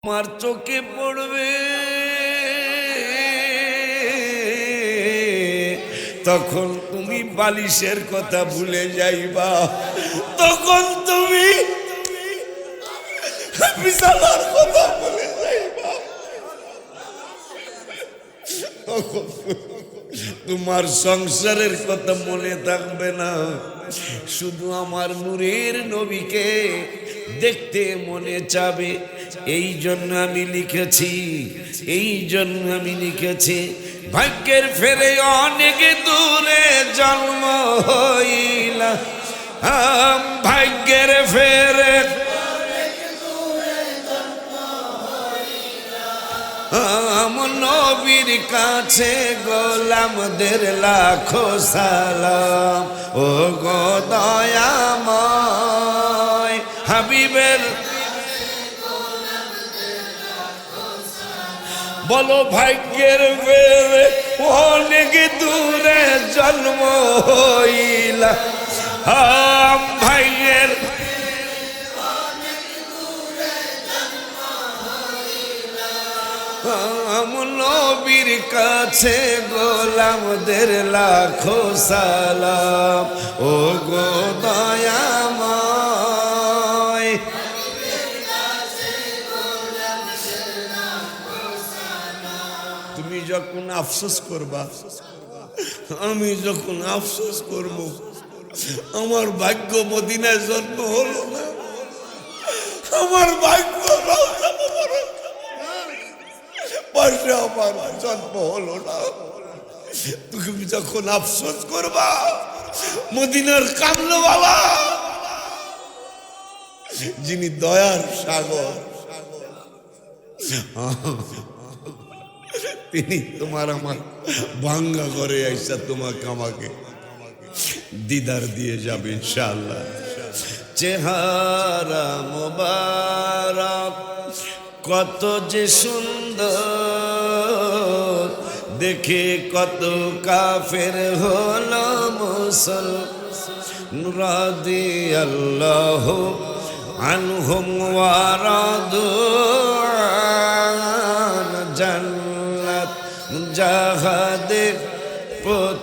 আমার চোখে পড়বে তখন তুমি বালিশের কথা ভুলে যাইবা, তখন তুমি বিছানার কথা ভুলে যাইবা, তখন তোমার সংসারের কথা মনে থাকবে না, শুধু আমার নূরের নবীকে দেখতে মনে চাবে। এই জন্য আমি লিখেছি, এই জন্য আমি লিখেছি, ভাগ্যের ফেরে অনেক দূরে জন্ম হইলা, ভাগ্যের ফেরে নবীর কাছে গোলামদের লাখো সালাম। ও গো দয়াময় হাবিবের বলো, ভাগ্যের ফেরে অনেক দূরে জন্ম হইলা, ভাগ্যের নবীর কাছে গোলামদের লাখো সালাম। ও গো দয়াময় তুমি যখন আফসোস করবা, আমি যখন আফসোস করব, আমার ভাগ্য মদিনায় জন্ম হলো না, আমার ভাগ্য পাশে আমার জন্ম হলো না, তুমি যখন আফসোস করবা মদিনার কামলো বাবা, যিনি দয়ার সাগর, তিনি তোমার আমার ভাঙ্গা করে আইসা তোমাকে আমাকে দিদার দিয়ে যাবে ইনশাআল্লাহ। চেহারা মোবারক কত যে সুন্দর, দেখে কত কাফের হলো মুসলমান, রাদিয়াল্লাহু আনহুম ওয়া রাদু আন, জান্নাত জাহাদে পুত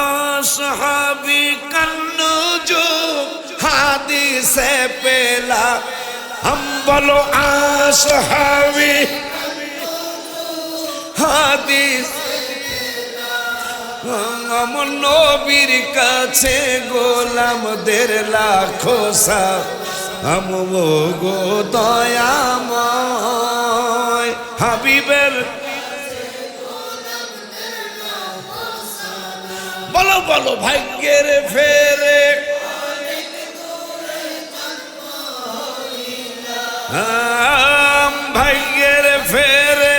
আসহাবি কান্নুজুম হাদিসে পেলা, हम बोलो आसहाबी হাদিস, আমার নবীর কাছে গোলামদের লাখো সালাম। গো দয়াময় হাবিবের বলো বলো, ভাগ্যের ফেরে ভাগ্যের ফেরে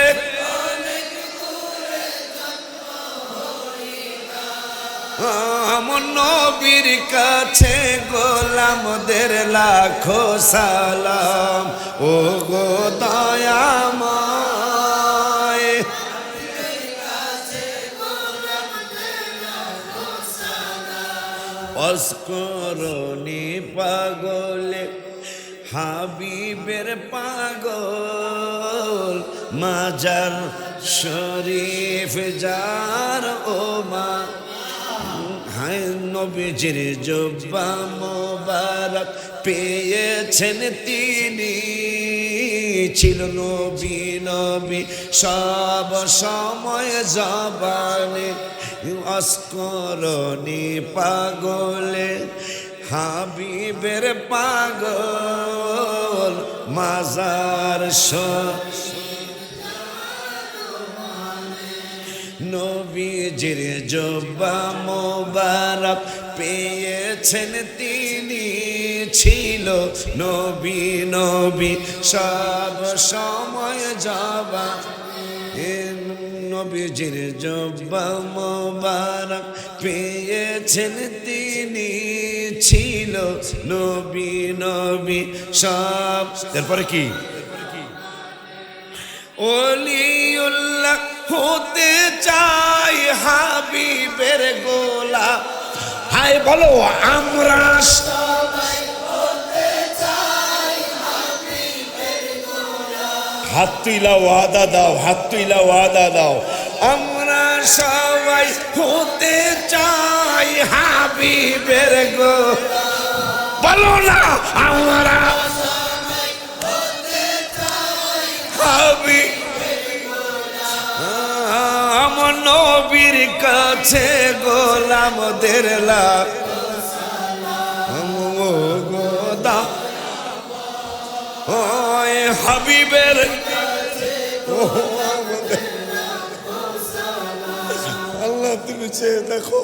আমার নবীর কাছে গোলামদের লাখো সালাম। ও গো দয়াময় অস্করণী পাগলে হাবিবের পাগল, মাজার শরীফ যার ও মা, হায় নবীজির জুব্বা মোবারক পেয়েছেন তিনি, ছিল নবী নবী সব সময় জবানে, অস্করণী পাগলে হাবিবের পাগল, মাজার নবীজির জুব্বা মোবারক পেয়েছেন তিনি, ছিল নবী নবী সব সময় জবান, নবীজির জুব্বা মোবারক পেয়েছেন তিনি, ছিল নবী নবী সব। তারপরে কি ওলিউল্লাহ হতে চাই হাবিবের গোলা, হায় বলো আমরা সবাই হতে চাই হাবিবের গোলা, হাত তুইলা ওয়াদা দাও, হাত তুইলা ওয়াদা দাও। আমরা সবাই হতে চাই হাবিবের গো, বলো না আমরা হাবিব। আমার নবীর কাছে গোলামদের লাখ গোদা, ওই হাবিবের আল্লাহ তুমি চেয়ে দেখো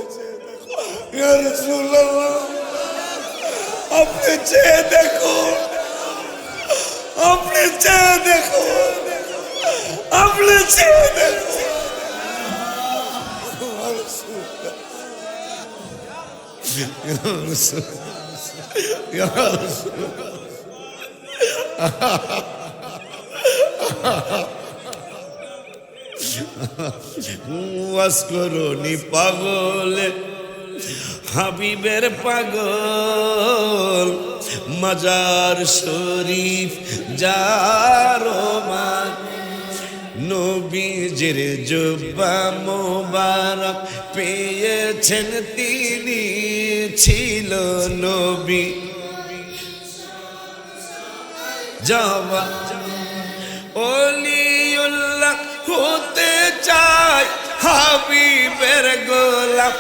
ইয়া রাসূলুল্লাহ, আপনি চেয়ে দেখো, আপনি চেয়ে দেখো, আপনি চেয়ে দেখো। ওয়াসকরণী পাগলে হাবিবের পাগল, মাজার শরীফ যার মান, নবীজির জুব্বা মোবারক পেয়েছেন তিনি, ছিল নবী জাওয়া ওলিউল্লাহ হতে চাই হাবিবের গোলাম,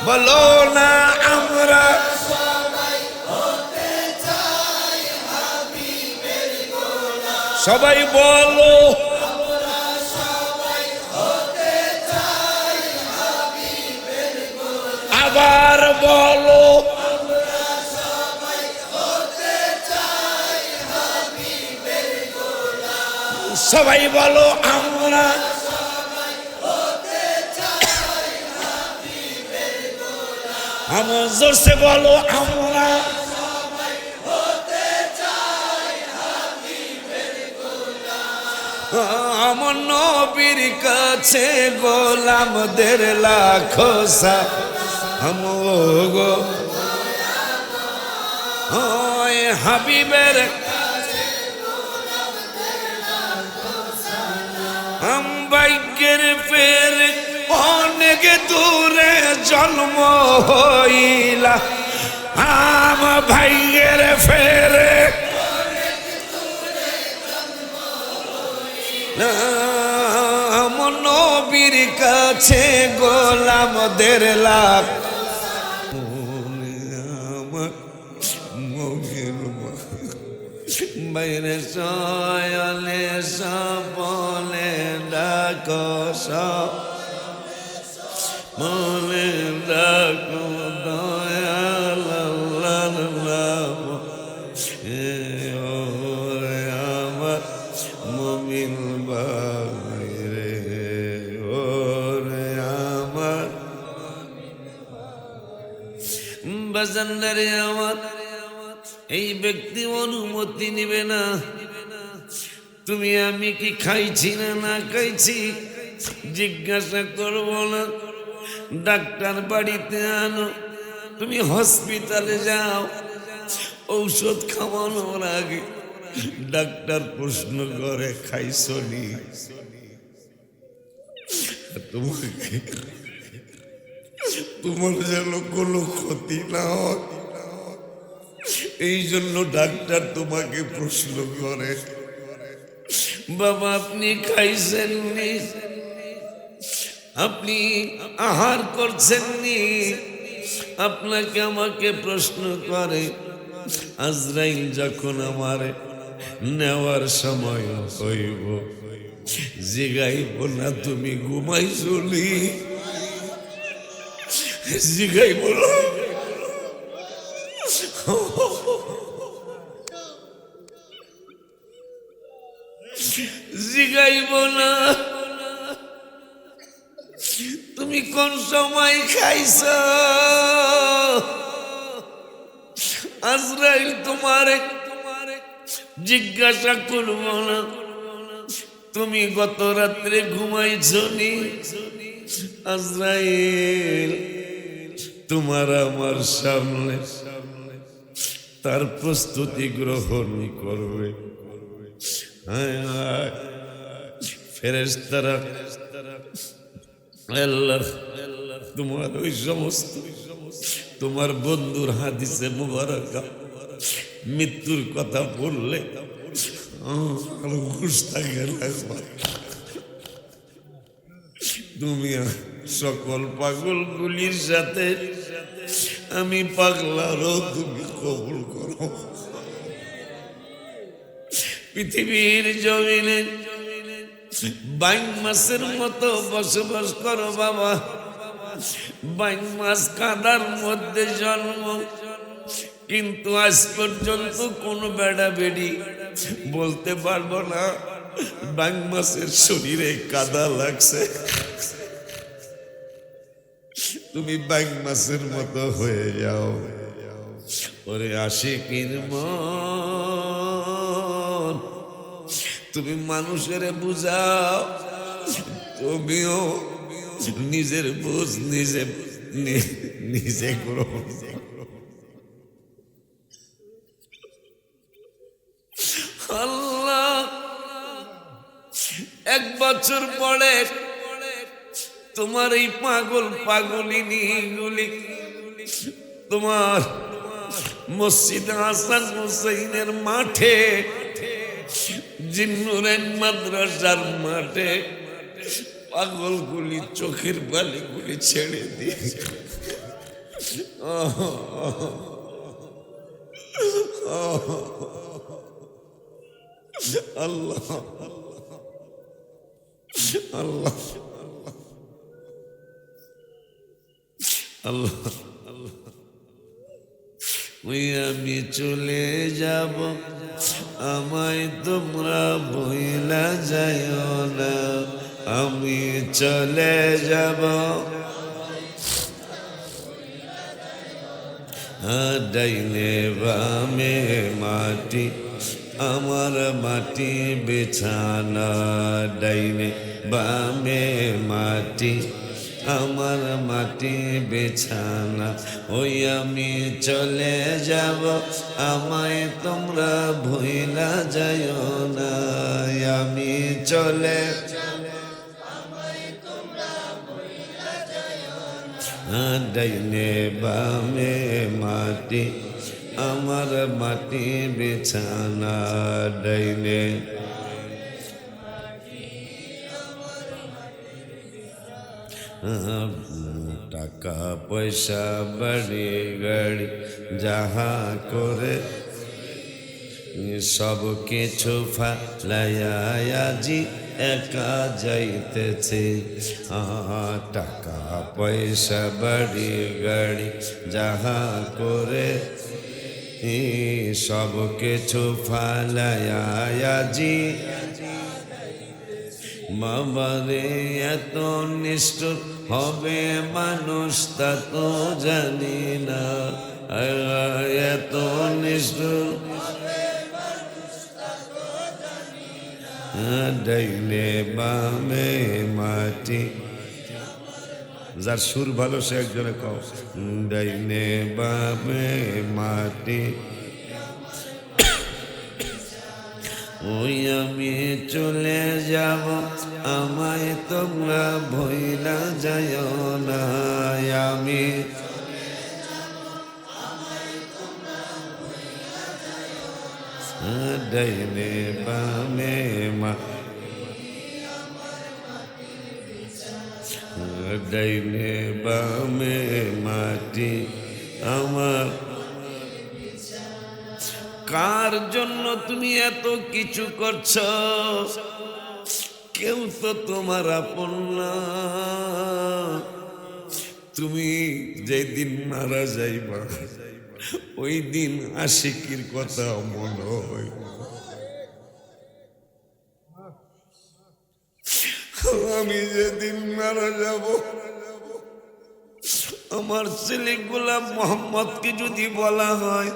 বলো না আমরা সবাই হতে চাই হাবিবের গোলাম, সবাই বলো আমরা সবাই হতে চাই হাবিবের গোলাম, আবার বলো আমরা সবাই হতে চাই হাবিবের গোলাম, সবাই বলো আমরা আমার জোরসে বলো আমরা সবাই হতে চাই হাবিবের গোলাম, আমার নবীর কাছে গোলামদের লাখো সালাম গো, ওই হাবিবের কাছে গোলামদের লাখো সালাম, ভাগ্যের ফের অনেক দূরে জন্ম হইলা, আম ভাইয়ের ফেরে আমার নবীর কাছে গোলামদের লাখ, আমার মগের বাইরে সয়ালে সপলে ডাকো সব মনে রাখো দয়াল আল্লাহর নাম, আমার মুমিন ভাই রে, ওরে আমার বাজানদারে আমার, এই ব্যক্তি অনুমতি নিবে না, তুমি আমি কি খাইছি না না খাইছি জিজ্ঞাসা করবো না, ডাক্তার বাড়িতে আনো, তুমি হসপিটালে যাও, ঔষধ খাওয়ানোর আগে ডাক্তার প্রশ্ন করে খাইছো নি, তোমাকে তোমার যেন কোনো ক্ষতি না হয় এই জন্য ডাক্তার তোমাকে প্রশ্ন করে, বাবা আপনি খাইছেন নি, আপনি আহার করছেন নি, আপনাকে আমাকে প্রশ্ন করে। আজরাইল যখন আমারে নেওয়ার সময় হইব, জিগাইব না তুমি ঘুমাইছলি, জিগাইব না জিগাইব না তুমি কোন সময় খাইছ, আজরাইল তোমারে জিজ্ঞাসা করব না তুমি গত রাত্রে ঘুমাইছো নি, আজরাইল তোমার আমার সামনে তার প্রস্তুতি গ্রহণ করবে। ফেরেশতারা আল্লাহ তোমার ওই সমস্ত তোমার বন্ধুর হাদিসে মুবারাকা মৃত্যুর কথা বললে তুমি সকল পাগলগুলির সাথে আমি পাগলারও তুমি কবুল করো। পৃথিবীর জমিনে বাইং মাসের মতো বসবাস করো বাবা। বাইং মাস কাদার মধ্যে জন্ম, কিন্তু আজ পর্যন্ত কোন বেড়া বেড়ি বলতে পারবো না বাইং মাসের শরীরে কাদা লাগছে। তুমি বাইং মাসের মতো হয়ে যাও। ওরে আশিকির মন, তুমি মানুষের বুঝাও, তুমিও নিজের বুঝ নিজে করো। আল্লাহ এক বছর পরে তোমার এই পাগলিনীগুলি তোমার মসজিদ হাসান হুসাইনের মাঠে, জিন্নুরেন মাদ্রাসার মাঠে পাগলগুলি চোখের বালিগুলি ছেড়ে দিয়ে আল্লাহ আল্লাহ আল্লাহ ওই আমি চলে যাব, আমায় তোমরা ভুইলা যাইও না। আমি চলে যাব, ডাইনে বামে মাটি আমার মাটি বিছানা, ডাইনে বামে মাটি আমার মাটি বিছানা। ওই আমি চলে যাব, আমায় তোমরা ভুইলা যাইও না। আমি চলে ডাইনে বামে মাটি আমার মাটি বিছানা, ডাইনে টাকা পয়সা বাড়ি গাড়ি যাহা করে সব কিছু ফালাইয়া আজি একা যাইতেছে। টাকা পয়সা বাড়ি গাড়ি যাহা করে সব কিছু ফালাইয়া আজি বাবারে এত নিষ্ঠুর হবে মানুষ তা তো জানি না। এত নিষ্ঠুর ডাইনে বামে মাটি, যার সুর ভালো সে একজনে কও, ডাইনে বামে মাটি। ওই আমি চলে যাব, আমায় তোমরা ভুইলা যাইও না। আমি ডাইনে বামে ডাইনে বামে মাটি আমার। কার জন্য তুমি এত কিছু করছ? কেউ তো তোমার আপন না। তুমি যেদিন মারা যাইবা ওই দিন আশিকির কথা মনে হয়। আমি যেদিন মারা যাব, আমার ছেলে গোলাম মোহাম্মদকে যদি বলা হয়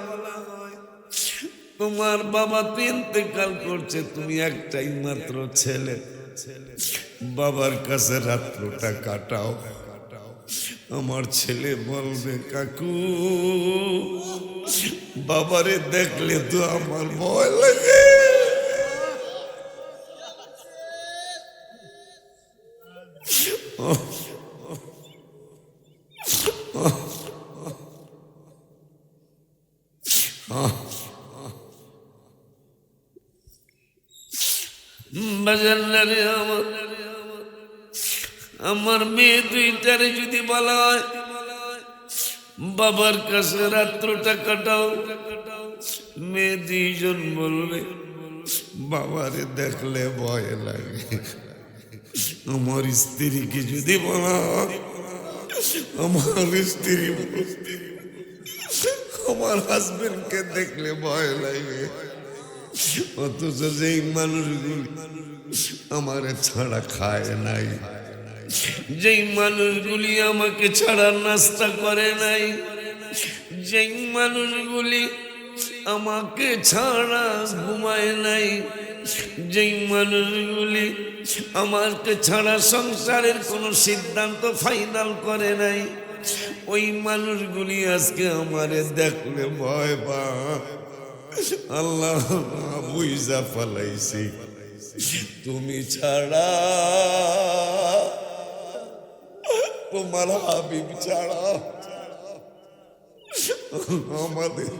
তোমার বাবা তো ইন্তেকাল করছে, তুমি একটাই মাত্র ছেলে, বাবার কাছে রাত্রটা কাটাও। আমার ছেলে বলবে কাকু বাবারে দেখলে তো আমার ভয় লাগে। বাজারে আমার মেয়ে দুইটারে যদি বলা হয় বাবার কাছে রাত্রটা কাটাও, মেয়ে দুইজন বলবে বাবারে দেখলে ভয় লাগে। আমার স্ত্রীকে যদি বলা হয়, আমার স্ত্রী আমার হাজবেন্ডকে দেখলে ভয় লাগে। অথচ যেই মানুষগুলি আমার ছাড়া খায় নাই, যেই মানুষগুলি আমাকে ছাড়া নাস্তা করে নাই, যেই মানুষগুলি আমাকে ছাড়া ঘুমায় নাই, যেই মানুষগুলি আমাকে ছাড়া সংসারের কোনো সিদ্ধান্ত ফাইনাল করে নাই, ওই মানুষগুলি আজকে আমারে দেখলে ভয় পা। আল্লাহ বুঝা ফেলাইছি, তুমি ছাড়া, তোমার হাবিব ছাড়া আমাদের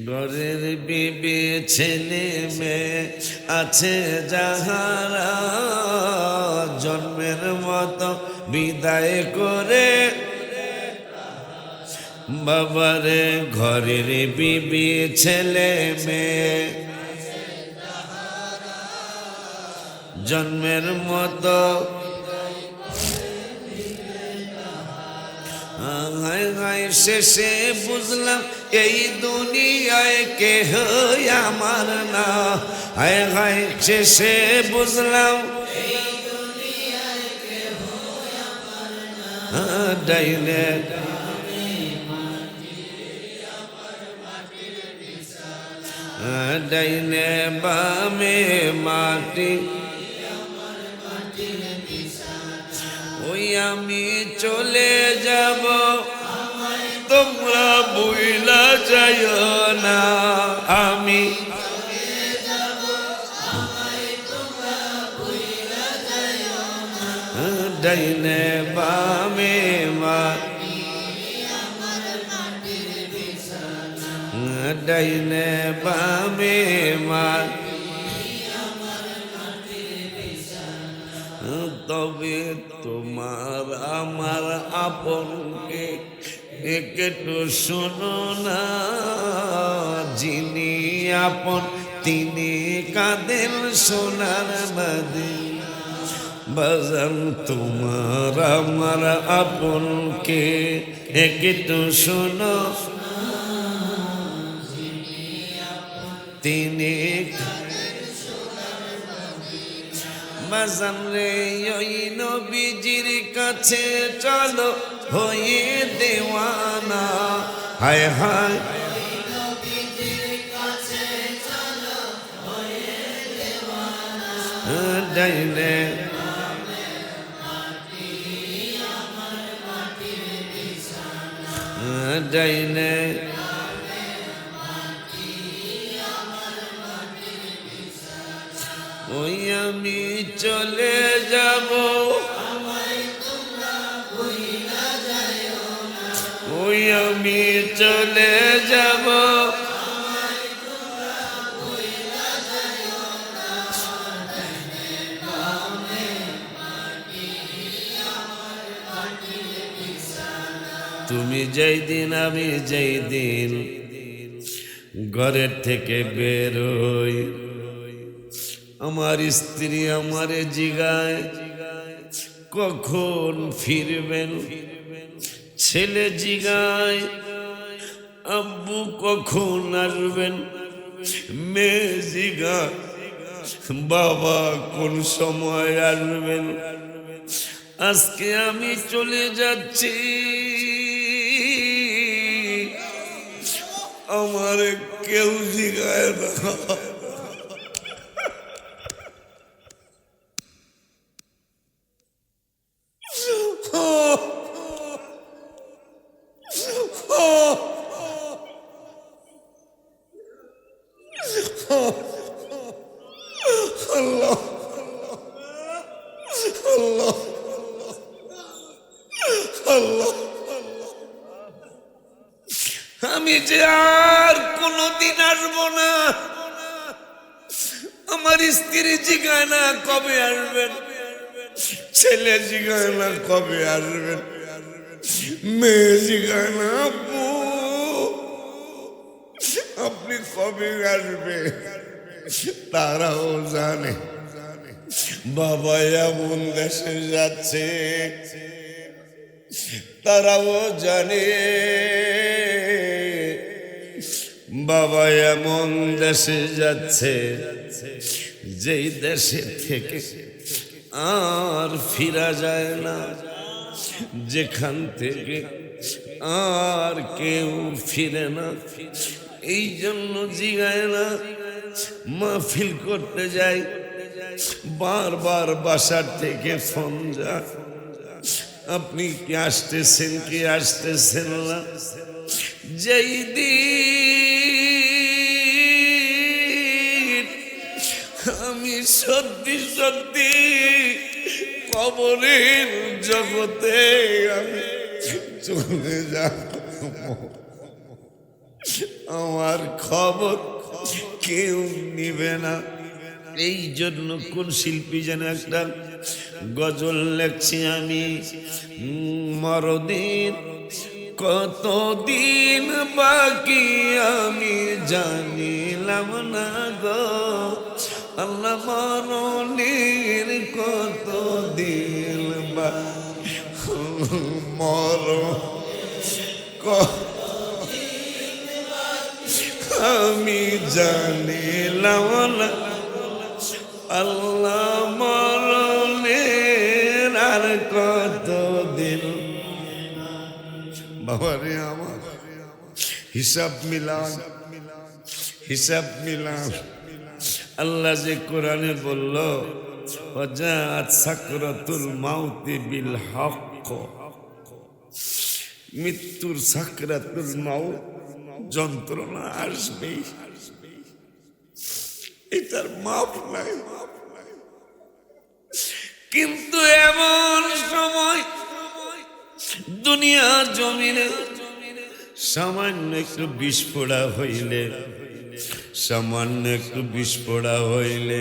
ঘরের বিবি ছেলে মেয়ে আছে যাহারা, জন্মের মতো বিদায় করে বাবারে। ঘরের বিবি ছেলে মেয়ে জন্মের মতো, হায় হায় শেষে বুঝলাম এই দুনিয়ায় কেহ আমার না। হায় হায় শেষে বুঝলাম ডাইনে ডাইনে বামে মাটি, ওই আমি চলে যাব তোমরা ভুইলা যাইও না। আমি ডাইনে বামে মাটি, ডাইনে বামে মাটি, তবে তোমার আমার আপনকে একটু শোনো না। যিনি আপন তিনি কাঁদেন সোনার মদিনা। বাজান তোমার আমার আপনকে একটু শোনো, তিনি বাজান রে ওই নবীজির কাছে চলো হয়ে দেওয়ানা। হায় হায় ডাইনে ডাইনে ওই আমি চলে যাব, ওই আমি চলে যাব, তুমি যেই দিন আমি যেই দিন ঘরের থেকে বেরোই, আমার স্ত্রী আমারে জিগায় কখন ফিরবেন। ছেলে জিগায় আব্বু কখন আসবেন। মেয়ে জিগায় বাবা কোন সময় আসবেন। আজকে আমি চলে যাচ্ছি, আমার কেউ জিগায় না। আমি যে আর কোনোদিন আসবো না। আমার স্ত্রী জিগায় না কবে আসবেন, ছেলে জিগায় না কবে আসবেন, মেয়ে জিগায় না আপু আপনি কবে আসবে। তারাও জানে বাবা এমন দেশে যাচ্ছে, তারাও জানে বাবা এমন দেশে যাচ্ছে যেই দেশে থেকে আর ফিরা যায় না, যেখান থেকে আর কেউ ফিরে না। এই জন্য জিগায় না, মাহফিল করতে যাই, বারবার বাসার থেকে ফোন যায়, আপনি কি আসতেছেন কি আসতেছেন না। যেই দিন আমি সত্যি সত্যি কবরের জগতে আমি চলে যাব, আমার খবর কেউ নিবে না। এই জন্য কোন শিল্পী যেন একটা গজল লেখছি আমি, মরদিন কতদিন বাকি আমি জানিলাম না গো, আল্লাহ মরণের কতদিন আমি জানিলাম না, আল্লাহ মরণের আর কতদিন। বাবারে আমার হিসাব মিলান, হিসাব মিলান। আল্লাহ যে কোরআনে বলল ওয়াজাআত সাকরাতুল মাউতি বিল হক, মৃত্যুর সাকরাতুল মাউত যন্ত্রণা আসবে, এটার মাপ নাই। কিন্তু এমন সময় দুনিয়া জমিনে সামান্য একটু বিস্ফোড়া হইলে, সামান্য একটু বিস্ফোড়া হইলে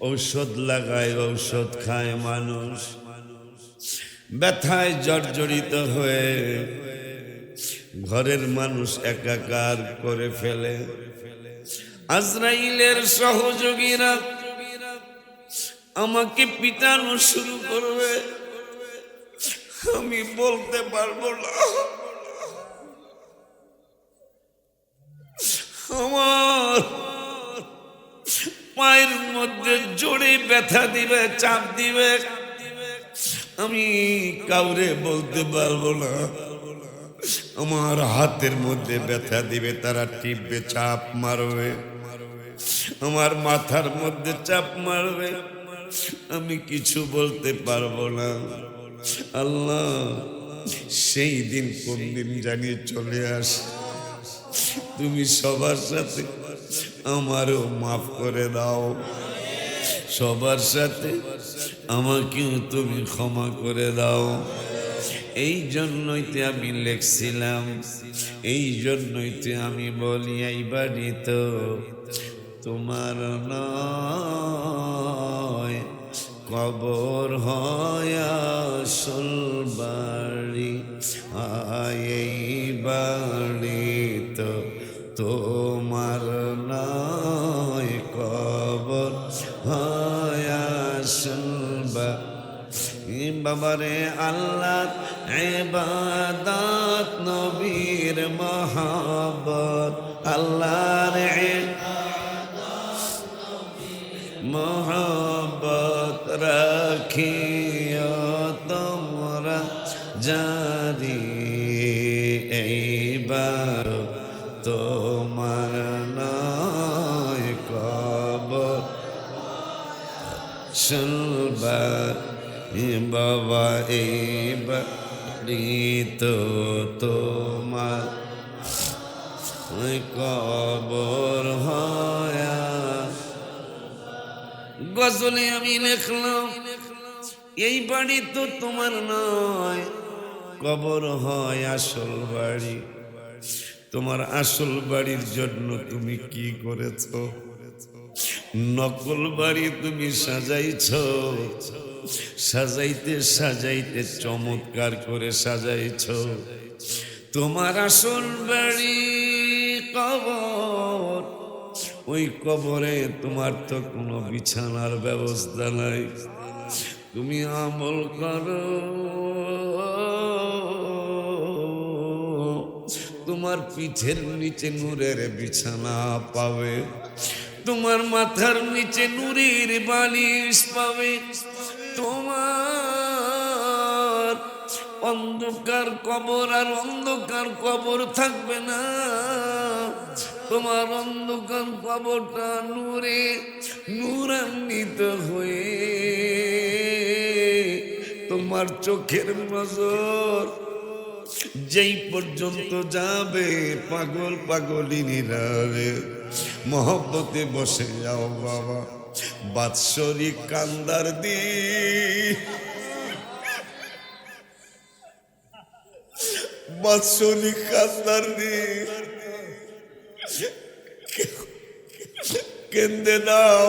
ঔষধ লাগায়, ঔষধ খায় মানুষ, ব্যথায় জর্জরিত হয়ে ঘরের মানুষ একাকার করে ফেলে। আজরাইলের সহযোগীরা আমাকে পিটানো শুরু করবে, আমি বলতে পারবো না। আমার পায়ের মধ্যে জোরে ব্যথা দিবে, চাপ দিবে, আমি কাউরে বলতে পারবো না। আমার হাতের মধ্যে ব্যথা দিবে, তারা টিপবে, চাপ মারবে, আমার মাথার মধ্যে চাপ মারবে, আমি কিছু বলতে পারবো না। আল্লাহ সেই দিন কোন দিন জানিয়ে চলে আসে, তুমি সবার সাথে আমারও মাফ করে দাও, সবার সাথে আমাকেও তুমি ক্ষমা করে দাও। এই জন্যই তো আমি লেখছিলাম, এই জন্যই তো আমি বলি এই বাড়ি তো তোমার নয়, কবর হয় আসল বাড়ি, এই বাড়ি তো তোমার নয়, কবর হয় আসল বাড়ি। বাবারে আল্লাহ ইবাদত, নবীর মহব্বত, আল্লাহর মহব্বত রাখিও তোমরা জারি, এইবার তোমার নয়, কবর শুনবার। বাবা এইবার তো তোমার কবর হয়। গজলে আমি লিখলাম এই বাড়ি তো তোমার নয়, কবর হয় আসল বাড়ি। তোমার আসল বাড়ির জন্য তুমি কি করেছ? নকল বাড়ি তুমি সাজাইছ, সাজাইতে সাজাইতে চমৎকার করে সাজাইছ। তোমার আসল বাড়ি কবর, ওই কবরে তোমার তো কোনো বিছানার ব্যবস্থা নাই। তুমি আমল করো, তোমার পিঠের নিচে নূরের বিছানা পাবে, তোমার মাথার নিচে নূরের বালিশ পাবে, তোমার অন্ধকার কবর আর অন্ধকার কবর থাকবে না। তোমার অন্ধকার কবরটা নূরে নূরান্বিত হয়ে তোমার চোখের নজর যেই পর্যন্ত যাবে পাগল পাগলিনীরা মহব্বতে বসে যাও বাবা। বাৎসরিক কান্দার দি বাৎসরিক কান্দার দি কেন্দে দাও।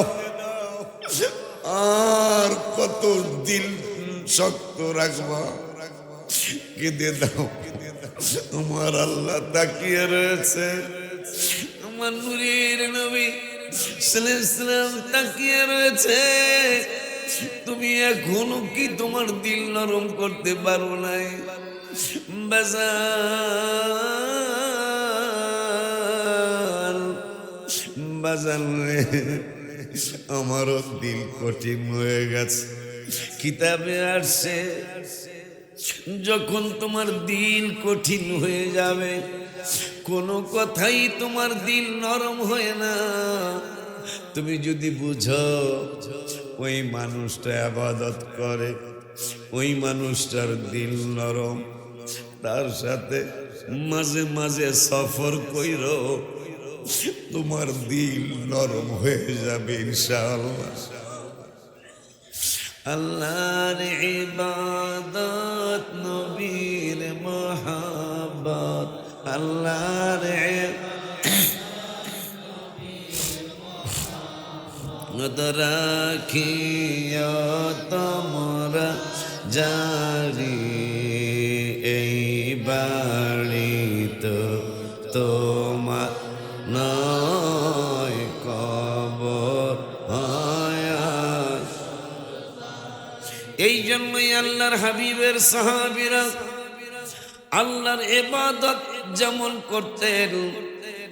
আর কত দিল শক্ত রাখবা, কেঁদে দাও। আমার আল্লাহ তাকিয়ে রয়েছে, আমার নূরের নবী সাল্লাল্লাহু তাকিয়ে রয়েছে। তুমি এখনো কি তোমার দিল নরম করতে পারো নাই? বাজান বাজান রে, আমারও দিল কঠিন হয়ে গেছে। কিতাবে আসছে যখন তোমার দিল কঠিন হয়ে যাবে, কোনো কথাই তোমার দিল নরম হয় না। তুমি যদি বুঝো ওই মানুষটা ইবাদত করে, ওই মানুষটার দিল নরম, তার সাথে মাঝে মাঝে সফর কইরো, তোমার দিল নরম হয়ে যাবে ইনশাআল্লাহ। আল্লাহর ইবাদত, নবীর মহব্বত, আল্লাহর রাখিয়া তোমরা জারি, এই বাড়ি তো তোমার নয় কবর। এই জন্যই আল্লাহর হাবিবের সাহাবীরা আল্লাহর ইবাদত যেমন করতেন,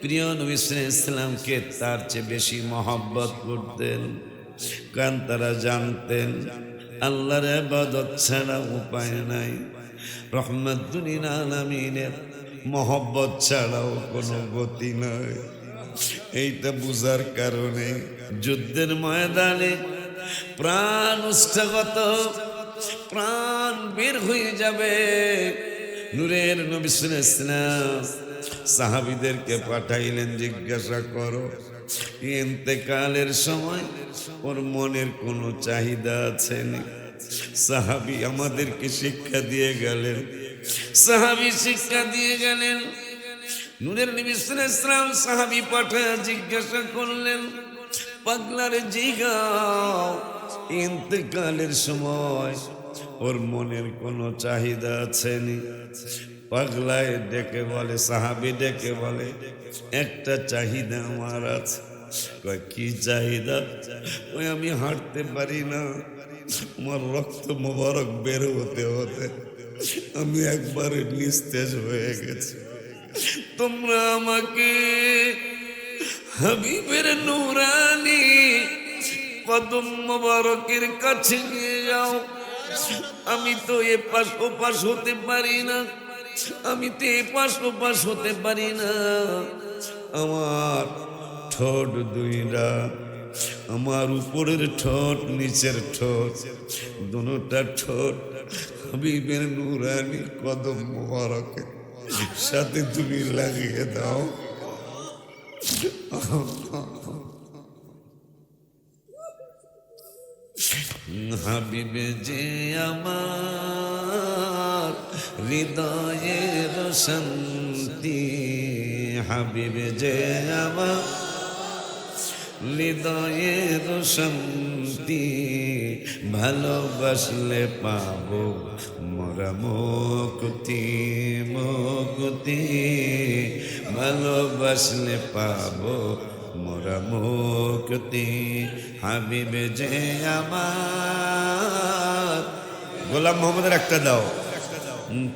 প্রিয় নবী সাল্লাল্লাহু আলাইহি ওয়াসাল্লামকে তার চেয়ে বেশি মহব্বত করতেন। কারণ তারা জানতেন আল্লাহর ইবাদত ছাড়া উপায় নাই, রহমাতুল লিল আলামিনের মহব্বত ছাড়াও কোনো গতি নাই। এইটা বুঝার কারণে যুদ্ধের ময়দানে প্রাণ উৎসাহত, প্রাণ বের হয়ে যাবে। নূরের নবী সাল্লাল্লাহু আলাইহি ওয়াসাল্লাম সাহাবীদেরকে পাঠাইলেন, জিজ্ঞাসা করো ইন্তেকালের সময় ওর মনের কোনো চাহিদা আছে নি? সাহাবী আমাদেরকে শিক্ষা দিয়ে গেলেন, সাহাবী শিক্ষা দিয়ে গেলেন। নূরের নবী সাল্লাল্লাহু আলাইহি ওয়াসাল্লাম সাহাবী পাঠায় জিজ্ঞাসা করলেন, পাগলারে জিগাও ইন্তেকালের সময় ওর মনের কোনো চাহিদা আছে নি? পাগলায় ডেকে বলে, সাহাবী ডেকে বলে, একটা চাহিদা আমার আছে। কয় কি চাহিদা? ওই আমি হাঁটতে পারি না, আমার রক্ত মোবারক বের হতে হতে আমি একবারে নিস্তেজ হয়ে গেছি। তোমরা আমাকে হাবিবের নূরানি কদম মোবারকের কাছে নিয়ে যাও। আমি তো এ পাশ ও পাশ হতে পারি না, আমি তো এ পাশ ও পাশ হতে পারি না। আমার ঠোঁট দুইটা, আমার উপরের ঠোঁট নিচের ঠোঁট, দুটোটা ঠোঁট হাবিবের নূরানি কদম মোবারকের সাথে তুমি লাগিয়ে দাও। হাবিবে যে আমার হৃদয়ের শান্তি হাবিব যে আমার হৃদয়ের শান্তি ভালোবাসলে পাবো মোরা মুক্তি মুক্তি ভালোবাসলে পাবো মোরা মুক্তি হাবিব যে আমার গোলাম মোহাম্মদের একটা দাও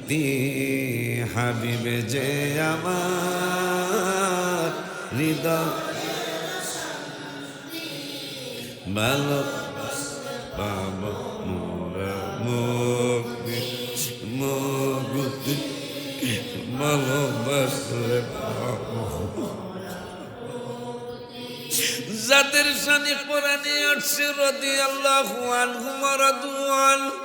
তি হাবিব যে আমার হৃদয় ভালো পাবো মোরা মুক্তি মুক্তি ভালোবাসলে পাবো যাদের শানে কোরআনে আসছে রাদিয়াল্লাহু আনহু ওয়া রাদু আনহু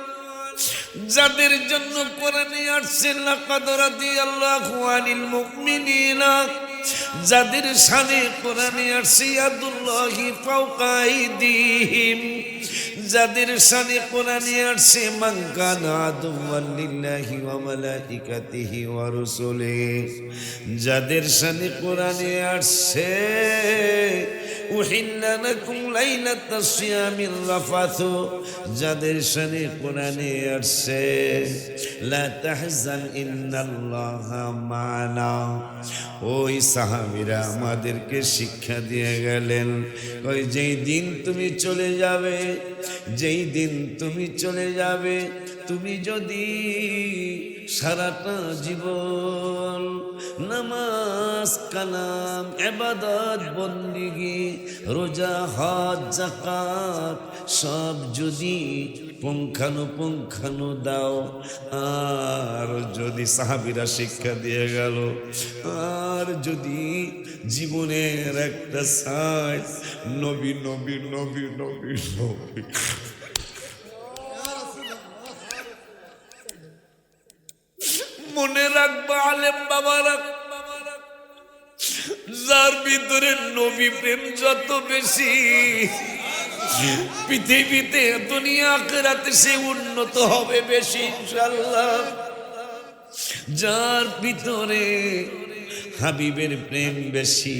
যাদের জন্য কোরআনে আসছে লাকাদ রাদিয়াল্লাহু আনিল মুমিনিনা যাদের শানে কোরআনে আসছে ইয়াদুল্লাহি ফাওকা আইদিহিম যাদের শানে কোরআনে আসছে মান কানা আদুওয়ান লিল্লাহি ওয়া মালাইকাতিহি ওয়া রুসুলিহি যাদের শানে কোরআনে আসছে উহিল্লা লাকুম লাইলাতাস সিয়ামির রাফাথু যাদের শানে কোরআনে আসছে লা তাহজান ইন্নাল্লাহা মা'ানা ওই সাহাবীরা আমাদেরকে শিক্ষা দিয়ে গেলেন ওই যেই দিন তুমি চলে যাবে যেই দিন তুমি চলে যাবে তুমি যদি সারাটা জীবন নামাজ কালাম ইবাদত বন্দেগী রোজা হজ যাকাত সব যদি পুঙ্খানুপুঙ্খানু দাও আর যদি সাহাবীরা শিক্ষা দিয়ে গেল আর যদি জীবনের একটা সাইড নবী নবী নবী নবী নবী মনে রাখবা আলেম বাবারা যার ভিতরে নবী প্রেম যত বেশি পৃথিবীতে দুনিয়া আখিরাতে সে উন্নত হবে বেশি ইনশাআল্লাহ যার ভিতরে হাবিবের প্রেম বেশি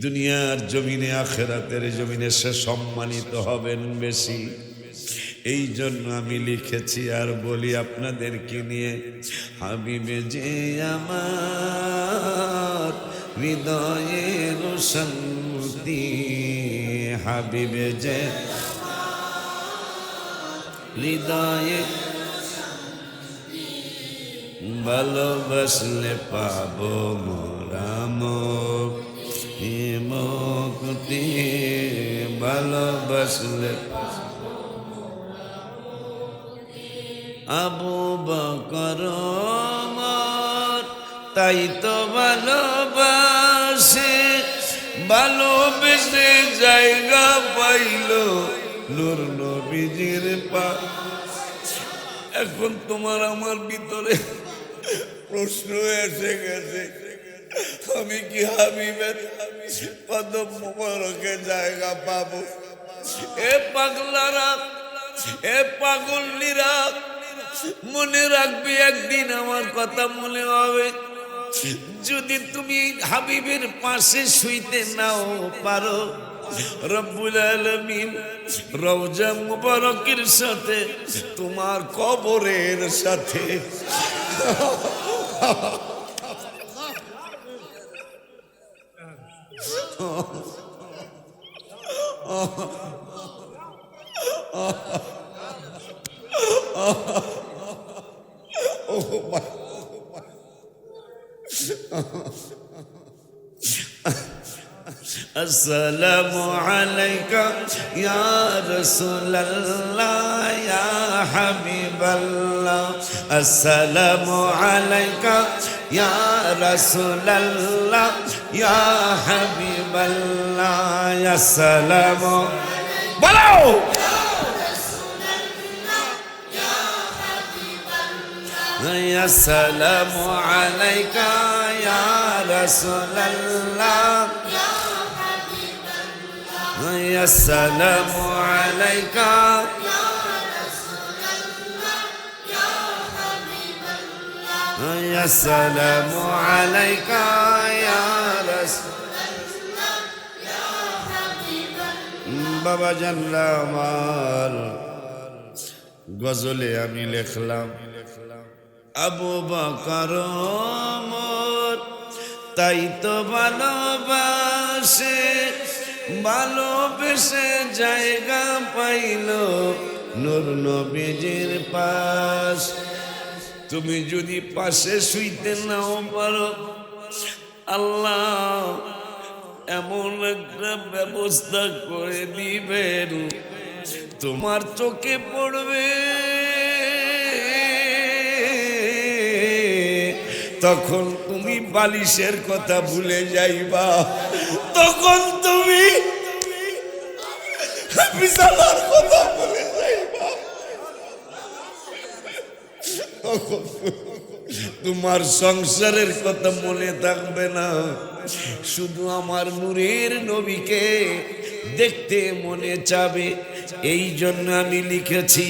দুনিয়ার জমিনে আখিরাতের জমিনে সে সম্মানিত হবেন বেশি এই জন্য আমি লিখেছি আর বলি আপনাদেরকে নিয়ে হাবিবে যে আমার হৃদয়ের শান্তি হাবিবে যে হৃদয়ে ভালোবাসলে পাবো মোরা মুক্তি ভালোবাসলে আবু বকর ওমর তাই তো ভালোবাসে ভালোবেসে জায়গা পাইল নূর নবীজির পা এখন তোমার আমার ভিতরে প্রশ্ন এসে গেছে আমি কি হাবিবের কদম মোবারকে জায়গা পাবো এ পাগলারা এ পাগলিরা মনে রাখবে একদিন আমার কথা মনে হবে যদি তুমি হাবিবের পাশে শুইতে নাও পারো রব্বুল আলামিন রওজা মুবারকের সাথে তোমার কবরের সাথে السلام عليك يا رسول الله يا حبيب الله السلام عليك يا رسول الله يا حبيب الله يا سلام بلو يا سلام عليك يا رسول الله يا سلام عليك আসসালামু আলাইকা ইয়া রাসূল বাবা জানলা আমার গজলে আমি লিখলাম আবু বকর ওমর তাই তো ভালোবাসে ভালোবেসে জায়গা পাইল নূর নবীজির পাশ। তুমি যদি পাশে শুইতে নাও পারো আল্লাহ এমন একটা ব্যবস্থা করে দিবেন তোমার চোখে পড়বে, তখন তুমি বালিশের কথা ভুলে যাইবা, তখন তুমি বিছানার কথা ভুলে যাইবা, তখন তোমার সংসারের কথা মনে থাকবে না, শুধু আমার নূরের নবীকে দেখতে মনে চাবে। এই জন্য আমি লিখেছি,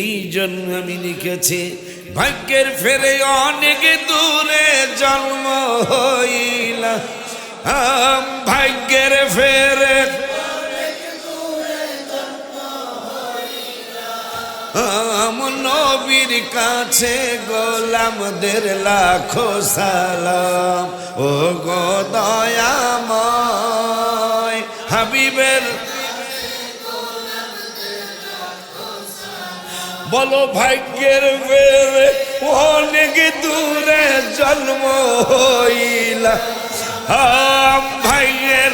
এই জন্য আমি লিখেছি ভাগ্যের ফেরে অনেক দূরে জন্ম হইলা, ভাগ্যের ফেরে নবীর কাছে গোলামদের লাখো সালাম। ও গো দয়াময় হাবিবের বলো ভাগ্যের ফেরে অনেক দূরে জন্ম হইলা, ভাগ্যের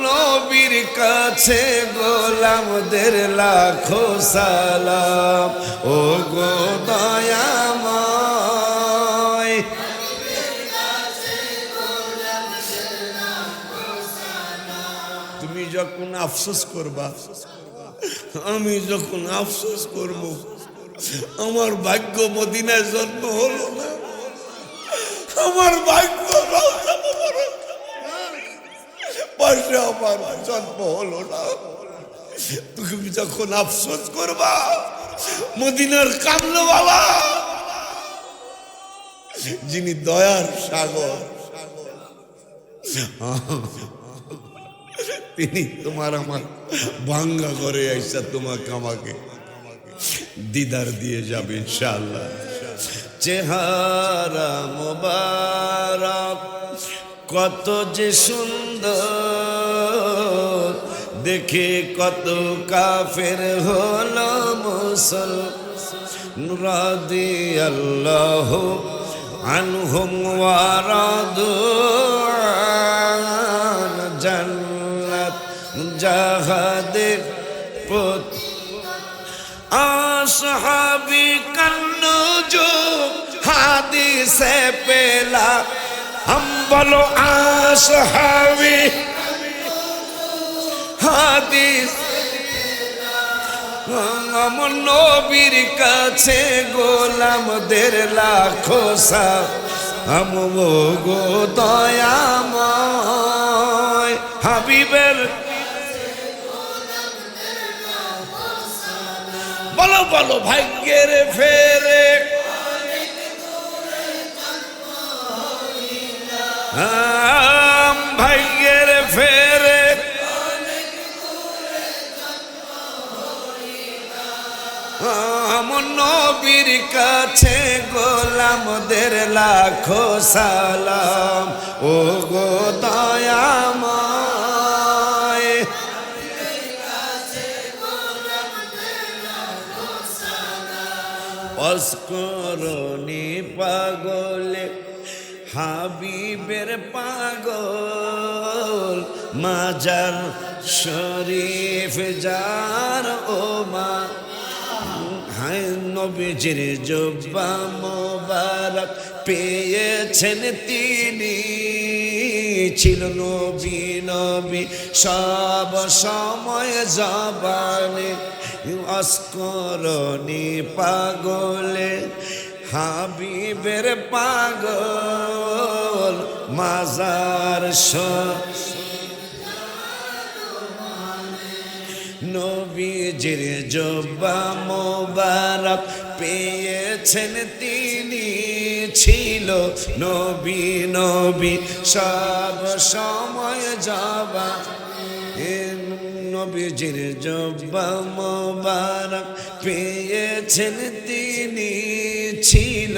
নবীর কাছে গোলামদের লাখো সালাম। ও গো দয়াময় তুমি যখন আফসোস করবা, আমি যখন আফসোস করব আমার ভাগ্য মদিনায় জন্ম হলো না, আমার ভাগ্য পাশে আমার জন্ম হলো না, তুমি যখন আফসোস করবা মদিনার কামলাওয়ালা যিনি দয়ার সাগর তিনি তোমার আমার ভাঙ্গা করে আইসা তোমাকে আমাকে দিদার দিয়ে যাবে ইনশাআল্লাহ। চেহারা মোবারক কত যে সুন্দর, দেখে কত কাফের হলো মুসলমান, রাদিয়াল্লাহু আনহুম ওয়া রাদু আন, জান্নাত জাহাদের পথ আসহাবি কান্নুজুম হাদিসে পেলা हम बोलो আসহাবি হাদিস, আমার নবীর কাছে গোলামদের লাখো সালাম। গো দয়াময় হাবিবের বলো বলো ভাগ্যের ফেরে ভাগ্যের ফেরে আমার নবীর কাছে গোলামদের লাখো সালাম। ও গো দয়াময় অস্করণী পাগলে হাবিবের পাগল, মাজার শরীফ যার ও মা, হায় নবীজির জুব্বা মোবারক পেয়েছেন তিনি, ছিল নবী নবী সব সময় জবানে, অস্করণী পাগলে হাবিবের পাগল, মাজার নবীজির জুব্বা মোবারক পেয়েছেন তিনি, ছিল নবী নবী সব সময় জবা। নবীজির জুব্বা মোবারক পেয়েছেন তিনি, ছিল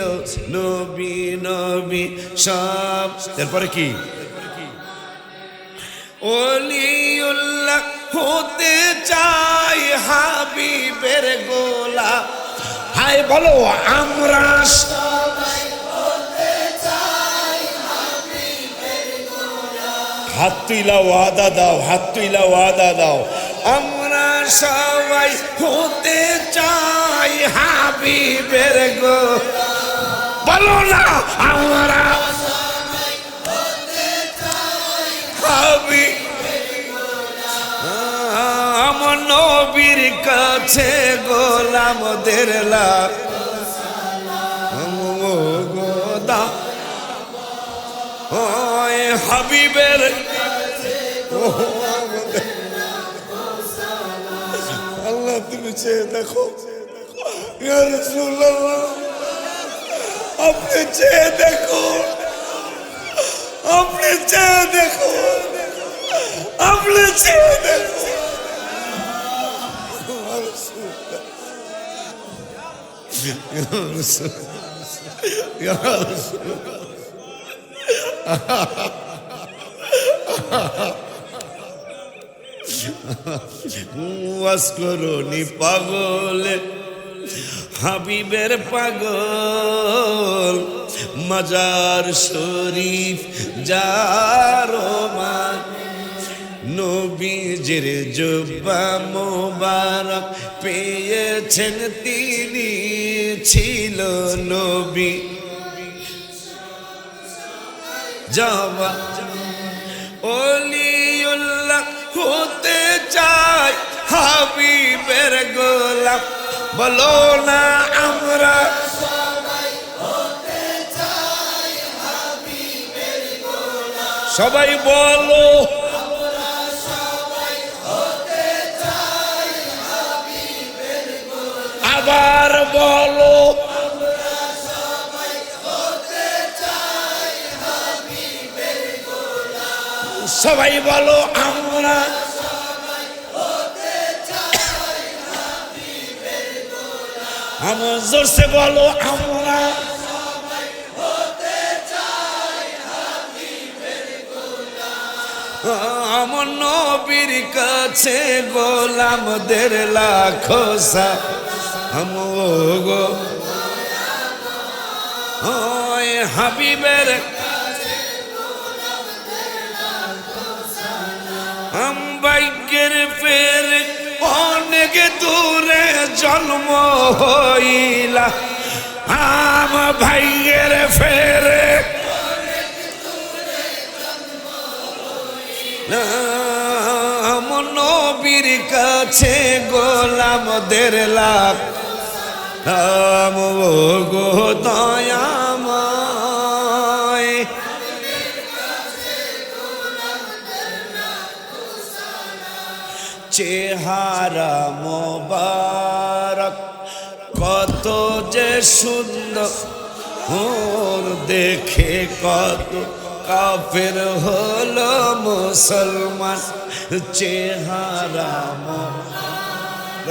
নবী নবী সব। এরপরে কি? ওলিউল্লাহ হতে চাই হাবিবের গোলাম। হায় বলো আমরা সবাই হতে চাই হাবিবের গোলাম। হাত তুইলা ওয়াদা দাও, হাত তুইলা ওয়াদা দাও। আমরা সবাই হতে চাই হাবিবের গোলাম। বলো না আমরা আমার নবীর কাছে গোলামদের লাখ গোদা হাবিবের। আল্লাহ তুমি চেয়ে দেখো, ইয়া রাসূলুল্লাহ আপনি চেয়ে দেখো, আপনি চেয়ে দেখো, আপনি চেয়ে দেখো। ওয়াসকরণী পাগলে হাবিবের পাগল, মাজার শরীফ যার মান। নবীজির জুব্বা মোবারক পেয়েছেন তিনি, ছিল নবী জবা। ওলিউল্লাহ হতে চাই হাবিবের গোলাম। বলো না আমরা সবাই হতে চাই হাবিবের গোলাম। সবাই বলো আমরা সবাই হতে চাই হাবিবের গোলাম। আবার বলো আমরা সবাই হতে চাই হাবিবের গোলাম। সবাই বলো আমরা আমার জোরসে বলো আমরা সবাই হতে চাই হাবিবের গোলাম। আমার নবীর কাছে গোলামদের লাখো সালাম গো। ওই হাবিবের কাছে গোলামদের লাখো সালাম। ভাগ্যের ফের অনেক দূরে জন্ম হইলা, আম ভাইয়ের ফেরে আমার নবীর কাছে গোলামদের লাখ আম গো দয়াময়। চেহারা মোবারক কত যে সুন্দর, ওর দেখে কত কাফের হলো মুসলমান। চেহারা মোবারক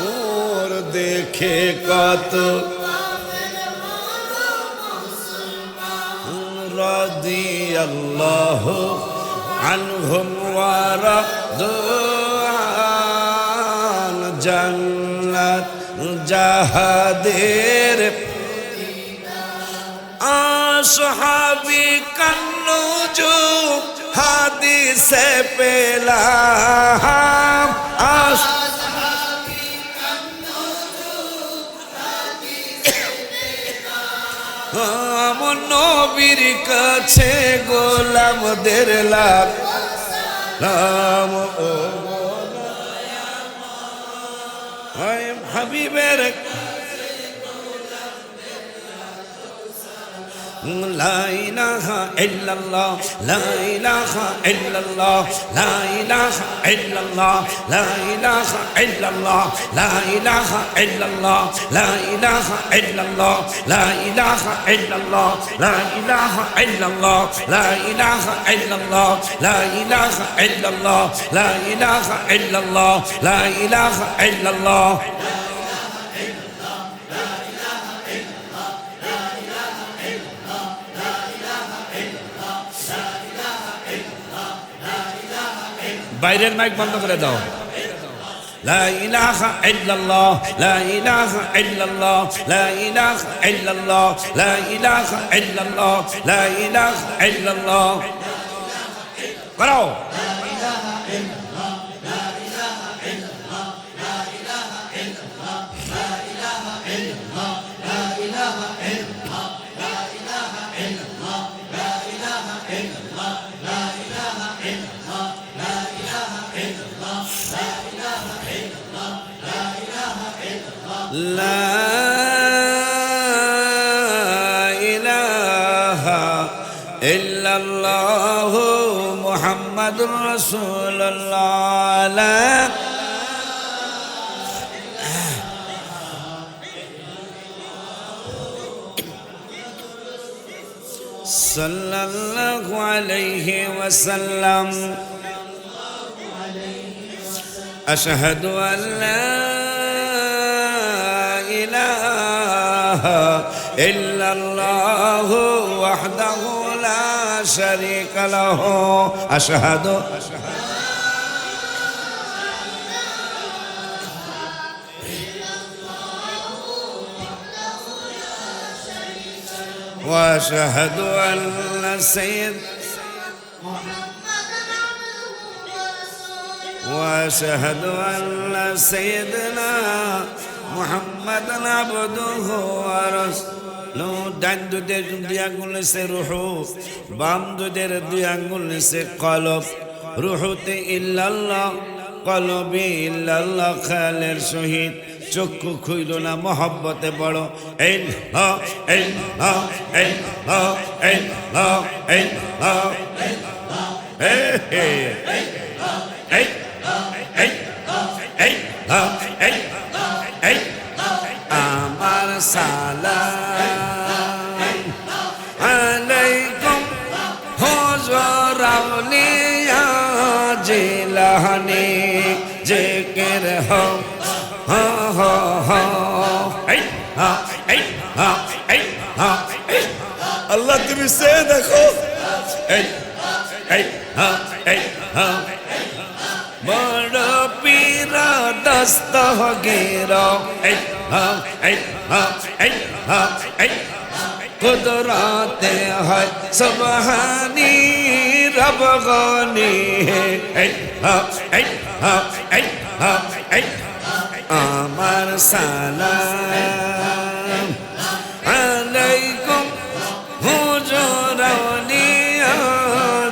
ওর দেখে কত রাদিয়াল্লাহু আনহুম ওয়া রাদু আন। জান্নাত জাহাদের আসহাবি কান্নুজুম হাদিসে পেলাম। আমার নবীর কাছে গোলামদের লাভ নাম ও হাবিবের لا إله إلا الله لا إله إلا الله لا إله إلا الله لا إله إلا الله لا إله إلا الله لا إله إلا الله لا إله إلا الله لا إله إلا الله لا إله إلا الله لا إله إلا الله لا إله إلا الله لا إله إلا الله বাইরের মাইক বন্ধ করে দাও لا إله إلا الله لا إله إلا الله لا إله إلا الله لا إله إلا الله لا إله إلا الله করো لا إله إلا الله محمد رسول الله لا صلى الله عليه وسلم أشهد أن لا إله إلا الله وحده لا شريك له أشهد وأشهد أن سيد وأشهد أن سيدنا محمد عبده ورسوله ডান দুধের দুই আঙ্গুল সে রুহু বাম দুধের দুই আঙ্গুল সে কলব রুহুতে ইল্লাল্লাহ কলবে ইল্লাল্লাহ খেয়ালের সহিত চক্ষু খুইল না মহব্বতে বড় ইল্লাহ ইল্লাহ ইল্লাহ ইল্লাহ ইল্লাহ হে হে আমার সালাম আলাইকুম হুজুর আউলিয়া জিলানী জিকির হো হো হো হো আল্লাহ তুমি সে দেখো বড় পীর দস্তগীর কুদরতে হয় সুবহানি রব গনি আমার সালাম আলাইকুম হুজুর আউলিয়া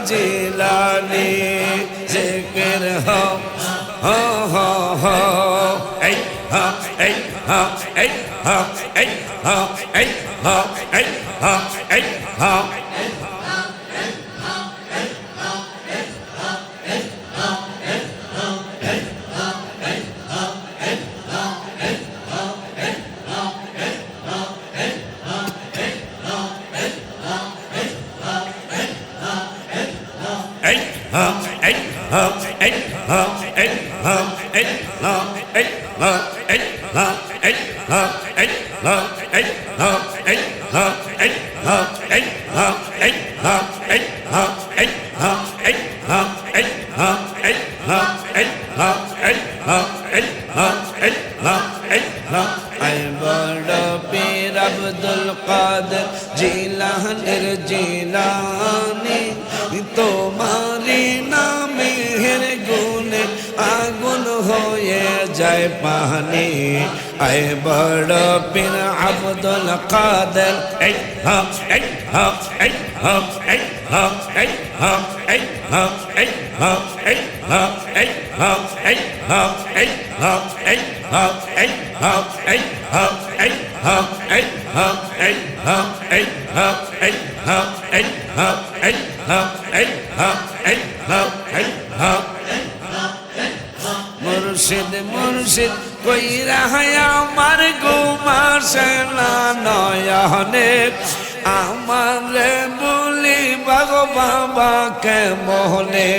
জিলানী জিকির হো হো হো হো আব্দুল কাদের জিলানের জিলানি তোমারি নামের গুণে আগুন হয়ে যায় পানি আয় বড় পীর আব্দুল কাদের মুর্শিদ মুর্শিদ কইরা আমার ঘুমাসে না নয়নে আমারে বলি বাগো বাবা কে মোহনে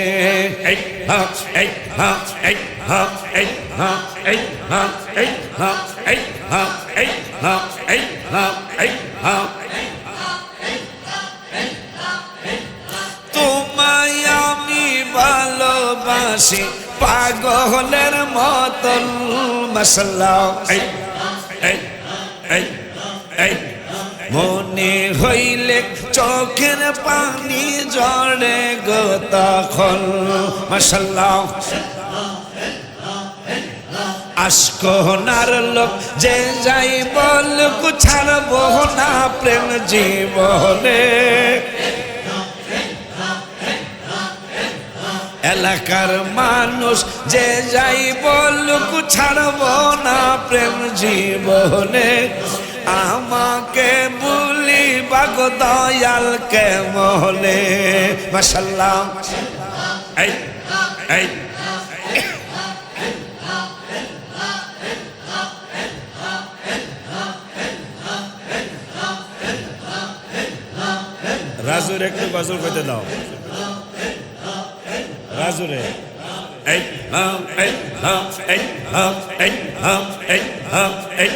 তোমায় আমি ভালোবাসি পাগলের মতন মশলা মনে হইলে চোখের পানি জড়ে গো তখন মশলা আশকোনার লোক যে যাই বলুক ছাড়ব না প্রেম জীবনে এলাকার মানুষ যে যাই বলুক ছাড়ব না প্রেম জীবনে আমাকে বলি বাগ দয়াল কে মহলে মাশাআল্লাহ এই এই রাজুর একটু গজল কইতে দাও রাজুরে এই এই এই এই এই এই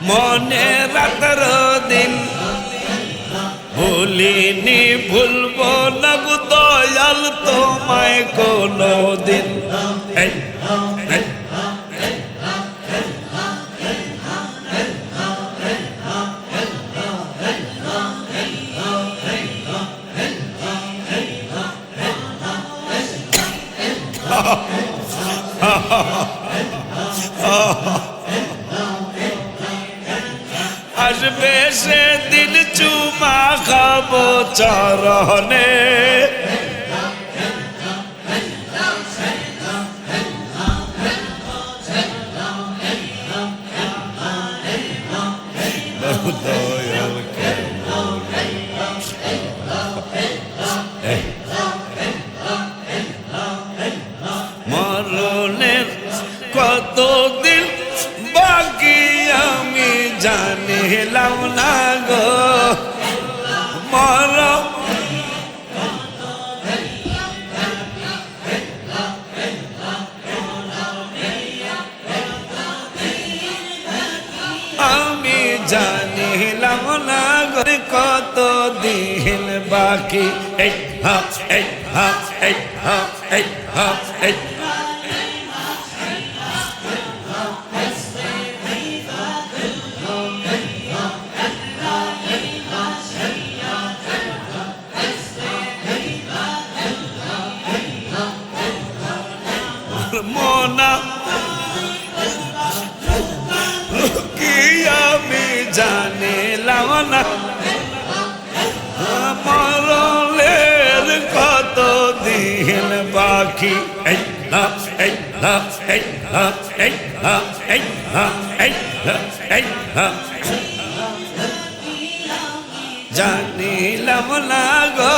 মনে রাতের দিন ভুলিনি ভুলব না গো দয়াল তোমায় কোনো দিন আসবে সেদিন চুমা খাবো চরণে মরণের কতদিন বাকি আমি জানিলাম না গো মর আমি জানিলাম না গো কত দিন বাকি এই হা এই হা এই হা এই হা এই মোনা কি আমি জানিলাম না মরলের কত দিন বাকি এই না এই জানিলাম না গো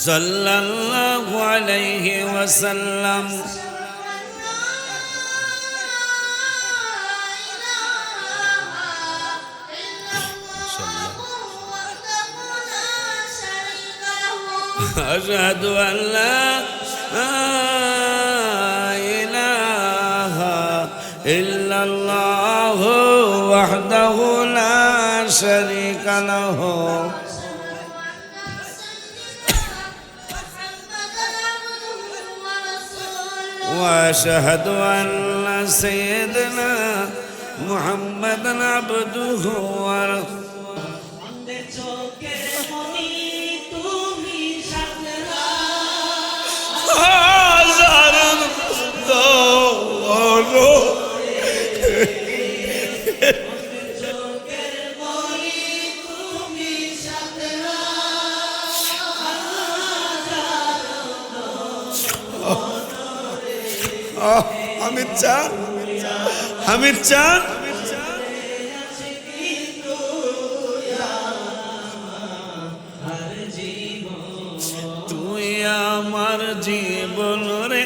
sallallahu alaihi wasallam asyhadu an la ilaha illallah wahdahu la syarika lahu وأشهد أن سيدنا محمدا عبده Hamid চান হামিদ চান তুই আমার জীবন রে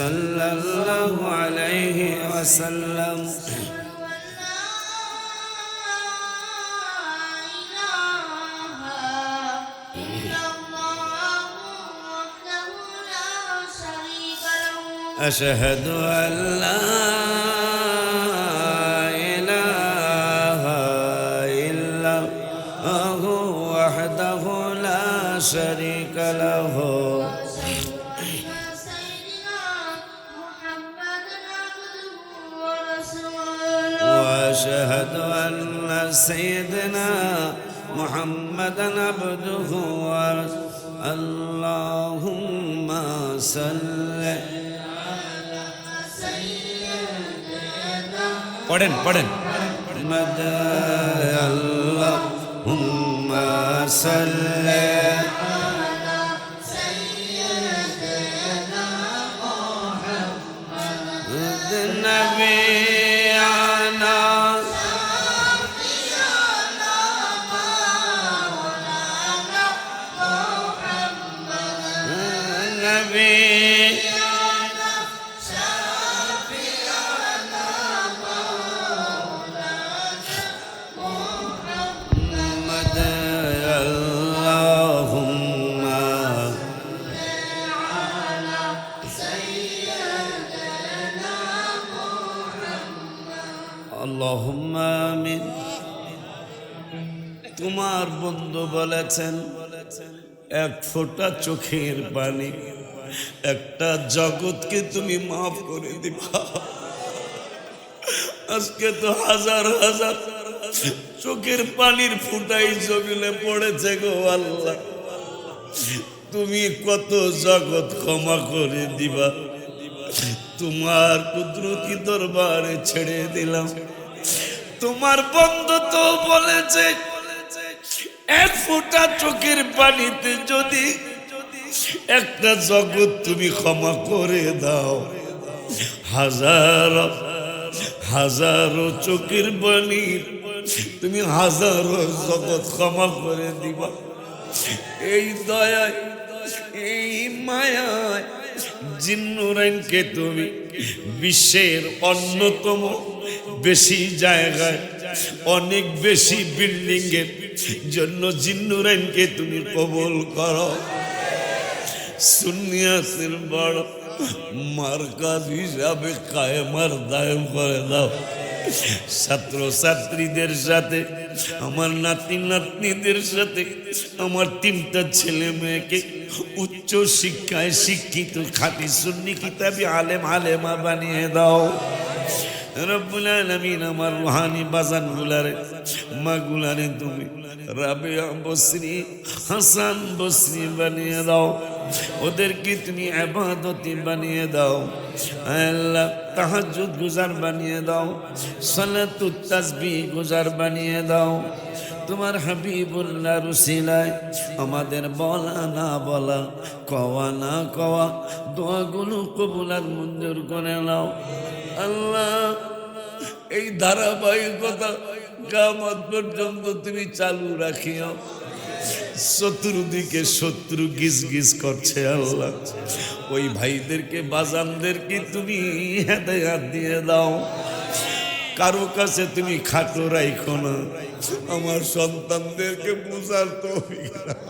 সাল্লাল্লাহু আলাইহি ওয়াসাল্লাম। أشهد أن لا إله إلا الله وحده لا شريك له وأشهد أن سيدنا محمدا عبده ورسوله اللهم صل পড়েন পড়েন আল্লাহুম্মা সাল্লি আলা সাইয়্যিদিনা মুহাম্মাদ নবিয়ানা শাফিয়ানা মাওলানা মুহাম্মাদ নবী আল্লাহুম্মা আমিন। তোমার বন্ধু বলেছেন এক ফোঁটা চোখের পানি একটা জগৎকে তুমি মাফ করে দিবা। আজকে তো হাজার হাজার চোখের পানির ফুটাই জমিনে পড়েছে গো আল্লাহ, তুমি কত জগৎ ক্ষমা করে দিবা। তোমার কুদরতি দরবারে ছেড়ে দিলাম। তোমার বন্ধু তো বলেছে এক ফোঁটা চোখের পানিতে যদি একটা জগৎ তুমি ক্ষমা করে দাও, হাজারো হাজারো চোখের পানির তুমি হাজারো জগৎ ক্ষমা করে দিবা। এই দয়ায় এই মায়ায় জিন্নুরাইনকে তুমি বিশ্বের অন্যতম বেশি জায়গায় অনেক বেশি বিল্ডিং এর জন্য জিন্নুরাইনকে তুমি কবুল করো। সুন্নিয়াতের বড় মার্কাজ হিসাবে কায়েমার দায়েম করে দাও। ছাত্র ছাত্রীদের সাথে আমার নাতি নাতনিদের সাথে আমার 3টা ছেলে মেয়েকে উচ্চ শিক্ষায় শিক্ষিত খাঁটি সুন্নি কিতাবি আলেম আলেমা বানিয়ে দাও রব্বুল আলামিন। আমার রুহানি বাজান গুলারে মা গুলারে তুমি রাবিয়া বসরি হাসান বসরি বানিয়ে দাও, ওদেরকে তুমি ইবাদতি বানিয়ে দাও। আল্লাহ তাহাজ্জুদ গুজার বানিয়ে দাও, সালাতুত তাসবিহ গুজার বানিয়ে দাও। তোমার হাবিবুল্লাহ রুসিলায় আমাদের বলা না বলা কওয়া না কওয়া দোয়াগুলো কবুল আর মঞ্জুর করে নাও আল্লাহ। এই ধারাবাহিকতা কিয়ামত পর্যন্ত তুমি চালু রাখিও। চতুর্দিকে শত্রু গিজ গিজ করছে আল্লাহ, ওই ভাইদেরকে বাজানদেরকে তুমি হেদায়েত দিয়ে দাও। কারো কাছে তুমি খাটো রাখো না, আমার সন্তানদেরকে বুঝার তৌফিক দাও।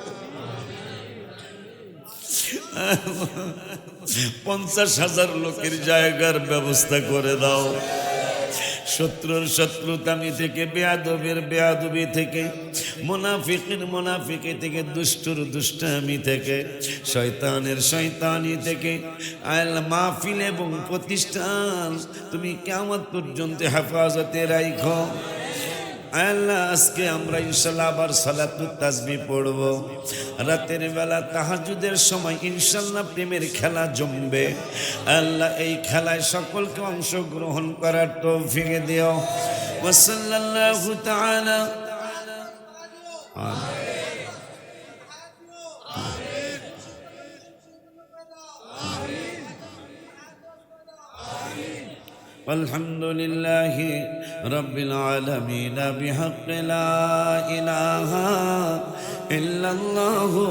50,000 লোকের জায়গার ব্যবস্থা করে দাও। শত্রুর শত্রুতামি থেকে, বেয়াদবের বেয়াদবি থেকে, মুনাফিকের মুনাফিকি থেকে, দুষ্টুর দুষ্টামি থেকে, শয়তানের শয়তানি থেকে আল্লাহ মাহফিল এবং প্রতিষ্ঠান তুমি কিয়ামত পর্যন্ত হেফাজতে রাখো আল্লাহ। আজকে আমরা ইনশাআল্লাহ আবার সালাতুত তাসবিহ পড়ব। রাতের বেলা তাহাজ্জুদের সময় ইনশাআল্লাহ প্রেমের খেলা জমবে আল্লাহ। এই খেলায় সকলকে অংশগ্রহণ করার তৌফিক দিও। ওয়া সাল্লাল্লাহু তাআলা والحمد لله رب العالمين بحق لا إله ইল্লাল্লাহু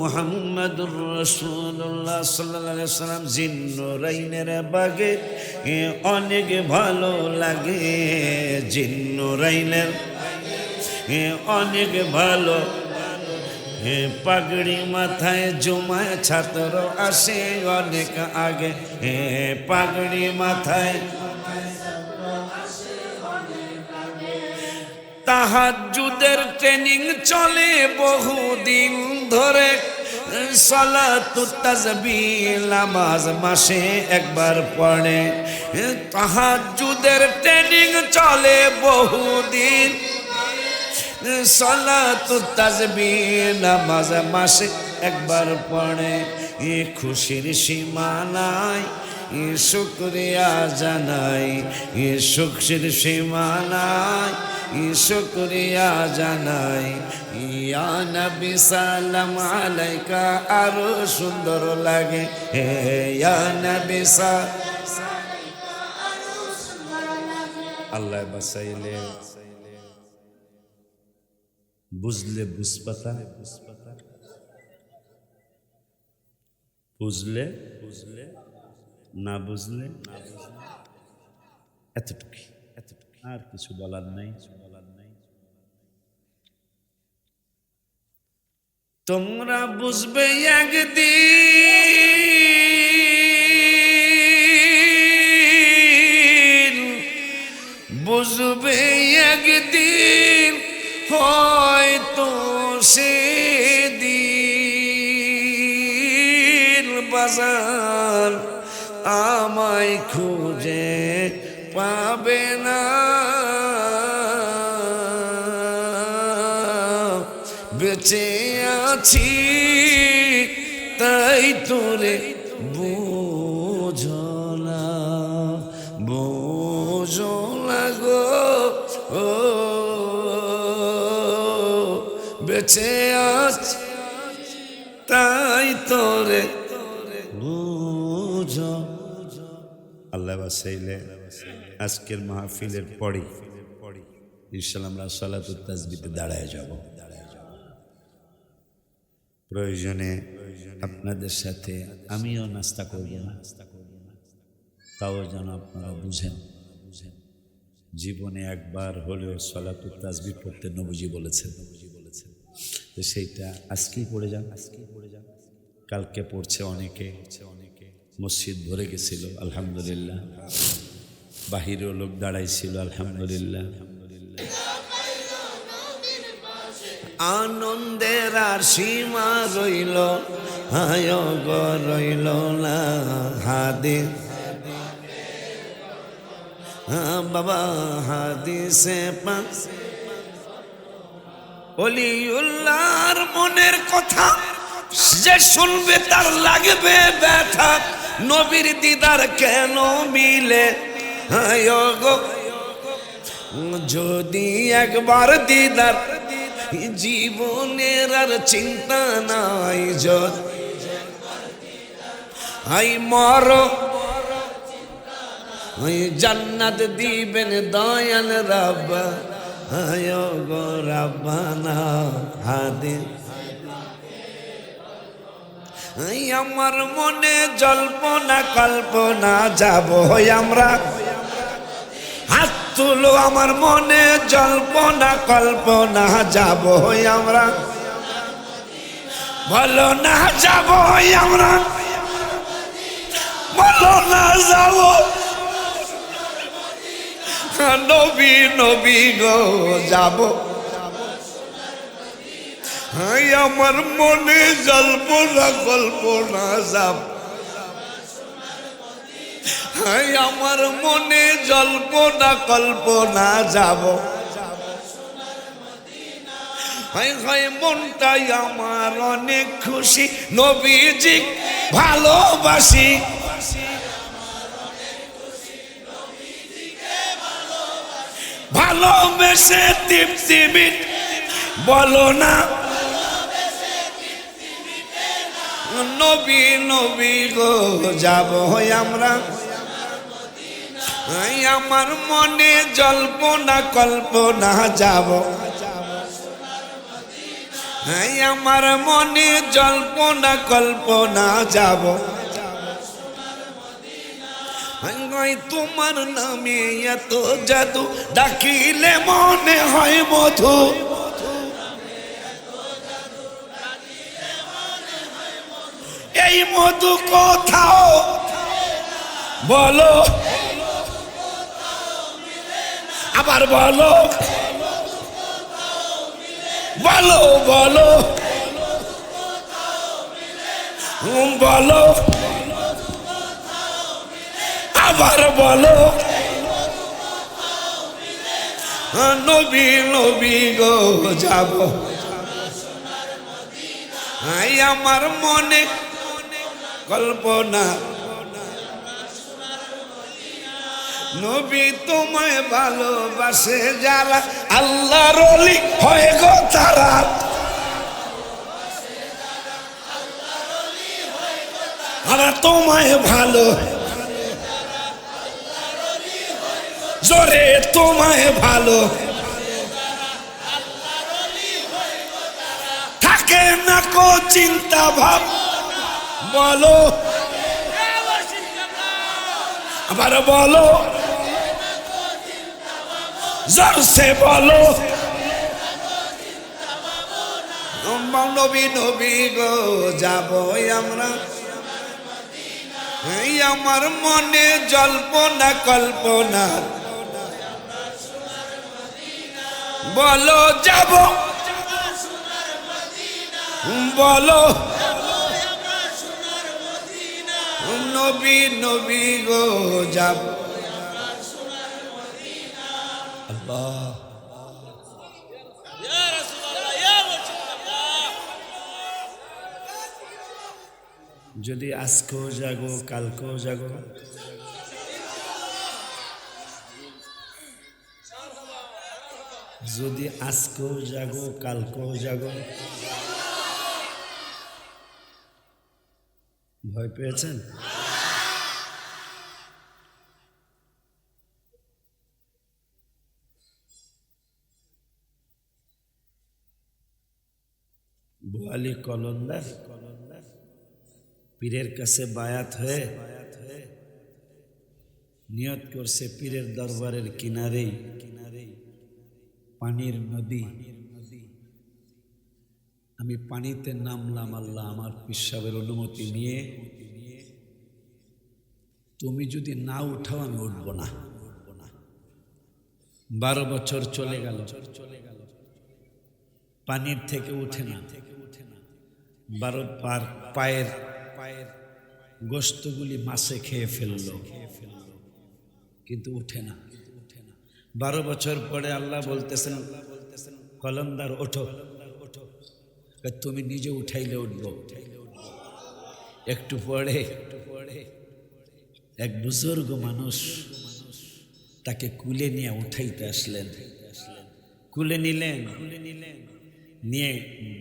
মুহাম্মাদুর রাসূলুল্লাহ সাল্লাল্লাহু আলাইহি ওয়াসাল্লাম জিন্নুরাইনের বাগে অনেক ভালো লাগে, জিন্নুরাইনের অনেক ভালো। পাগড়ি মাথায় জুমায় ছাত্র আসে অনেক আগে, পাগড়ি মাথায় তাহাজ্জুদের ট্রেনিং চলে বহুদিন ধরে, সালাতুত তাসবিহ নামাজ মাসে একবার পড়ে। তাহাজ্জুদের ট্রেনিং চলে বহুদিন, সালাতুত তাসবিহ নামাজ মাসে একবার পড়ে। খুশির সীমা নাই, শুকরিয়া জানাই, খুশির সীমা নাই, শুকরিয়া জানাই। ইয়া নবী সালাম আলাইকা আরো সুন্দর লাগে, ইয়া নবী আল্লাহ বাসাইলে বুঝলে বুঝপাতা, বুঝলে বুঝলে না বুঝলে এতটুকু, আর কিছু বলার নাই। তোমরা বুঝবে একদিন, বুঝবে একদিন, হয়তো সেদিন বাজার আমায় খুঁজে পাবে না, বেঁচে আছি তাই তোরে বোঝো না, বোঝো না গো, ও বেঁচে আছি তাই তোরে বুঝো। আল্লাহ বাসাইলে আজকের মাহফিলের পরে ইনশাআল্লাহ আমরা সালাতুত তাসবিহতে দাঁড়ায় যাব। প্রয়োজনে আপনাদের সাথে আমিও নাস্তা করব না, তাও যেন আপনারা বুঝেন, জীবনে একবার হলেও সালাতুত তাসবিহ পড়তে নবীজি বলেছেন, তো সেইটা আজকেই পড়ে যান। কালকে পড়ছে অনেকে, মসজিদ ভরে গেছিল আলহামদুলিল্লাহ, বাহিরেও লোক দাঁড়াইছিল আলহামদুলিল্লাহ। আনন্দের আর সীমা রইল, হায় গো রইল না হাদিস, বাবা হাদিসে পাক ওলিউল্লাহর মনের কথা যে শুনবে তার লাগবে ব্যথা, নবীর দিদার কেন মিলে, হায় গো যদি একবার দিদার, জীবনের আর চিন্তা নাই, হাই মর জান্নাত দিবেন দয়াল রাব্বা, হায় গো রাব্বানা হাদিস। আমার মনে জল্পনা কল্পনা যাব আমরা, হাত তুলো আমার মনে জল্পনা কল্পনা যাব আমরা, বলো না যাব আমরা, বলো না যাব, নবী নবী গো যাব, আমার মনে জল্পনা কল্পনা যাব, আমার মনে জল্পনা কল্পনা যাব, মনটাই আমার অনেক খুশি, নবীজি ভালোবাসি, ভালোবেসে তৃপ্তি বলো না, নবী নবী গো যাব আমরা, আমার মনে জল্পনা কল্পনা যাব, হ্যাঁ আমার মনে জল্পনা কল্পনা যাব তোমার নামে এত জাদু ডাকিলে মনে হয় মধু এই মধু কোথাও বলো আবার বলো বলো বলো বলো আবার বলো নবী নবী গো যাব আমার মনে কল্পনা নবী তোমায় ভালোবাসে যারা আল্লাহর ওলি হয়ে গো তারা আর তোমায় ভালো জোরে তোমায় ভালো থাকে না কো চিন্তা ভাব বলো আবার বলো জোর সে বলো নবী নবী গো যাবো আমরা এই আমার মনে জল্পনা কল্পনা বলো যাব বলো নবী নবী গো যাব আল্লাহ যদি আজকেও জাগো কালকেও জাগো যদি আজকেও জাগো কালকেও জাগো ভয় পেয়েছেন বোয়ালি কলন্দার পীরের কাছে বায়াত হয়ে নিয়ত করছে পীরের দরবারের কিনারেই পানির নদী আমি পানিতে নামলাম আল্লাহ আমার পিসাবের অনুমতি নিয়ে তুমি যদি না উঠাও আমি উঠব না 12 বছর চলে গেল পানির থেকে উঠে না 12 পায়ের গোস্তগুলি মাছে খেয়ে ফেললো কিন্তু উঠে না 12 বছর পরে আল্লাহ বলতেছেন কলন্দার ওঠো তুমি নিজে উঠাইলে উঠবো একটু পরে এক বুজুর্গ মানুষ তাকে কুলে নিয়ে উঠাইতে আসলেন কুলে নিলেন নিয়ে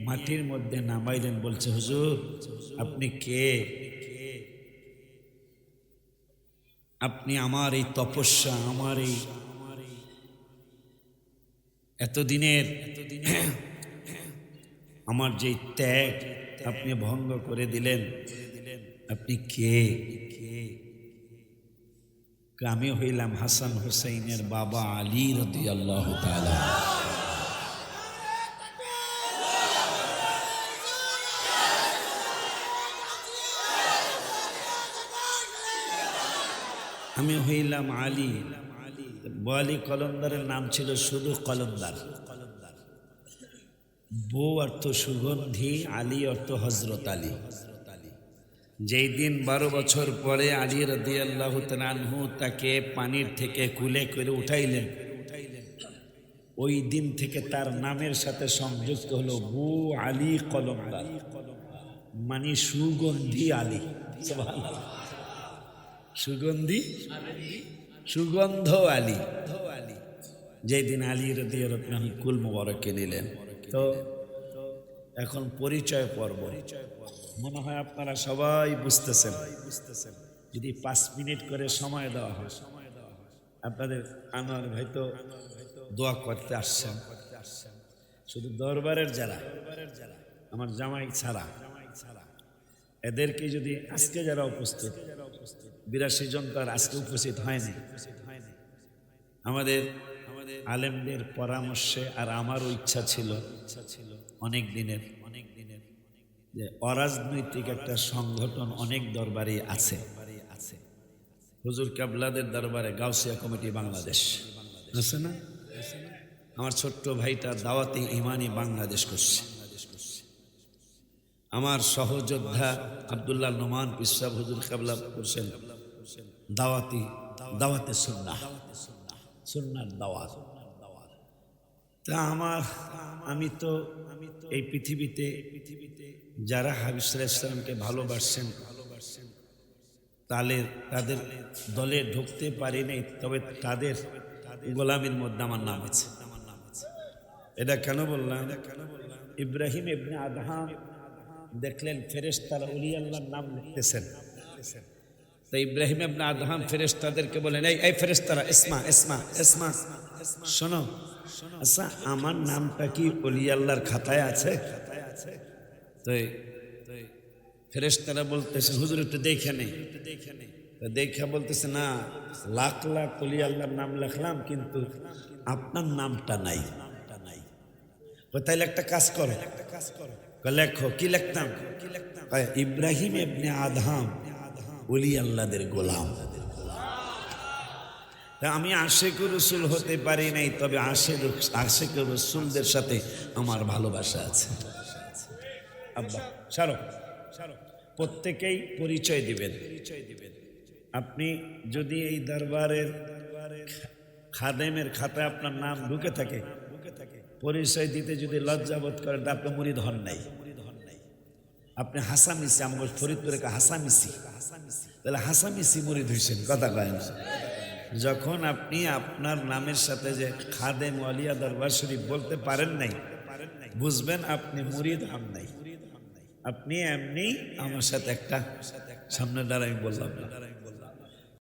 মাটির মধ্যে নামাইলেন বলছে হুজুর আপনি কে আপনি আমার এই তপস্যা আমার এই এতদিনের আমার যে ত্যাগ আপনি ভঙ্গ করে দিলেন আপনি কে আমি হইলাম হাসান হুসাইনের বাবা আলী রাদিয়াল্লাহু তাআলা আমি হইলাম আলী বোয়ালি কলন্দারের নাম ছিল শুধু কলন্দার বউ অর্থ সুগন্ধি আলী অর্থ হজরত আলী যেই দিন 12 বছর পরে আলী রাদিয়াল্লাহু তাআলা আনহু তাকে পানির থেকে কুলে করে উঠাইলেন ওই দিন থেকে তার নামের সাথে সংযুক্ত হলো বু আলী কলন্দার মানে সুগন্ধি আলী সুবহানাল্লাহ সুগন্ধি সুগন্ধ আলী যেই দিন আলী রাদিয়াল্লাহু তাআলা কুল মুবারকে নিলেন তো এখন পরিচয় পর্ব মনে হয় আপনারা সবাই বুঝতেছেন যদি 5 মিনিট করে সময় দেওয়া হয় আপনাদের আনোয়ার ভাই তো দোয়া করতে আসছেন শুধু দরবারের যারা আমার জামাই ছাড়া এদেরকে যদি আজকে যারা উপস্থিত 82 জন তার আজকে উপস্থিত হয়নি, আমাদের আলেমদের পরামর্শে আর আমারও ইচ্ছা ছিল অনেক দিনের যে অরাজনৈতিক একটা সংগঠন অনেক দরবারে আছে, হুজুর কেবলাদের দরবারে গাউসিয়া কমিটি বাংলাদেশ আছে না? আমার ছোট্ট ভাইটা দাওয়াতে ইমানি বাংলাদেশ করছে। আমার সহযোদ্ধা আব্দুল্লাহ নোমান পিসাব হুজুর কেবলা করছেন দাওয়াতে সুন্নাহ দাওয়াত। তা আমি তো এই পৃথিবীতে যারা হাবিব সাল্লাল্লাহু আলাইহি ওয়াসাল্লামকে ভালোবাসেন তাদের দলে ঢুকতে পারি নাই, তবে তাদের গোলামীর মধ্যে আমার নাম আছে। এটা কেন বললাম? ইব্রাহিম ইবনে আদহাম দেখলেন ফেরেশতারা ওলি আল্লাহর নাম লিখতেছেন। তো ইব্রাহিম ইবনে আদহাম ফেরেশতাদেরকে বলেন, এই ফেরেশতারা ইসমা শোনো, আচ্ছা আমার নামটা কি ওলি আল্লাহর খাতায় আছে? তো ফেরেশতারা বলতেছে, হুজুর একটু দেখে নেই। দেখা বলতেছে, না, লাখ লাখ ওলি আল্লাহর নাম লিখলাম কিন্তু আপনার নামটা নাই। তাইলে একটা কাজ করো, লেখো। কি লিখতাম? ইব্রাহিম ইবনে আদহাম ওলি আল্লাহদের গোলাম। আমি আশিকুর রসুল হতে পারি নাই, তবে আশিকুর রসুলদের সাথে আমার ভালোবাসা আছে। আব্বা সারো, প্রত্যেকেই পরিচয় দিবেন। আপনি যদি এই দরবারের খাদেমের খাতায় আপনার নাম ঢুকে থাকে, পরিচয় দিতে যদি লজ্জাবোধ করেন, তা আপনি মুরিদ হন নাই। আপনি হাসামিসি, আমার ফরিদপুরে হাসামিসি, তাহলে হাসামিসি মুরিদ হয়েছেন, কথা কয় না। যখন আপনি আপনার নামের সাথে যে খাদেম ওয়ালিয়া দরবার শরীফ বলতে পারেন নাই, বুঝবেন আপনি মুরিদ হন নাই। আপনি এমনি আমার সাথে একটা সামনে দ্বারা আমি বললাম না।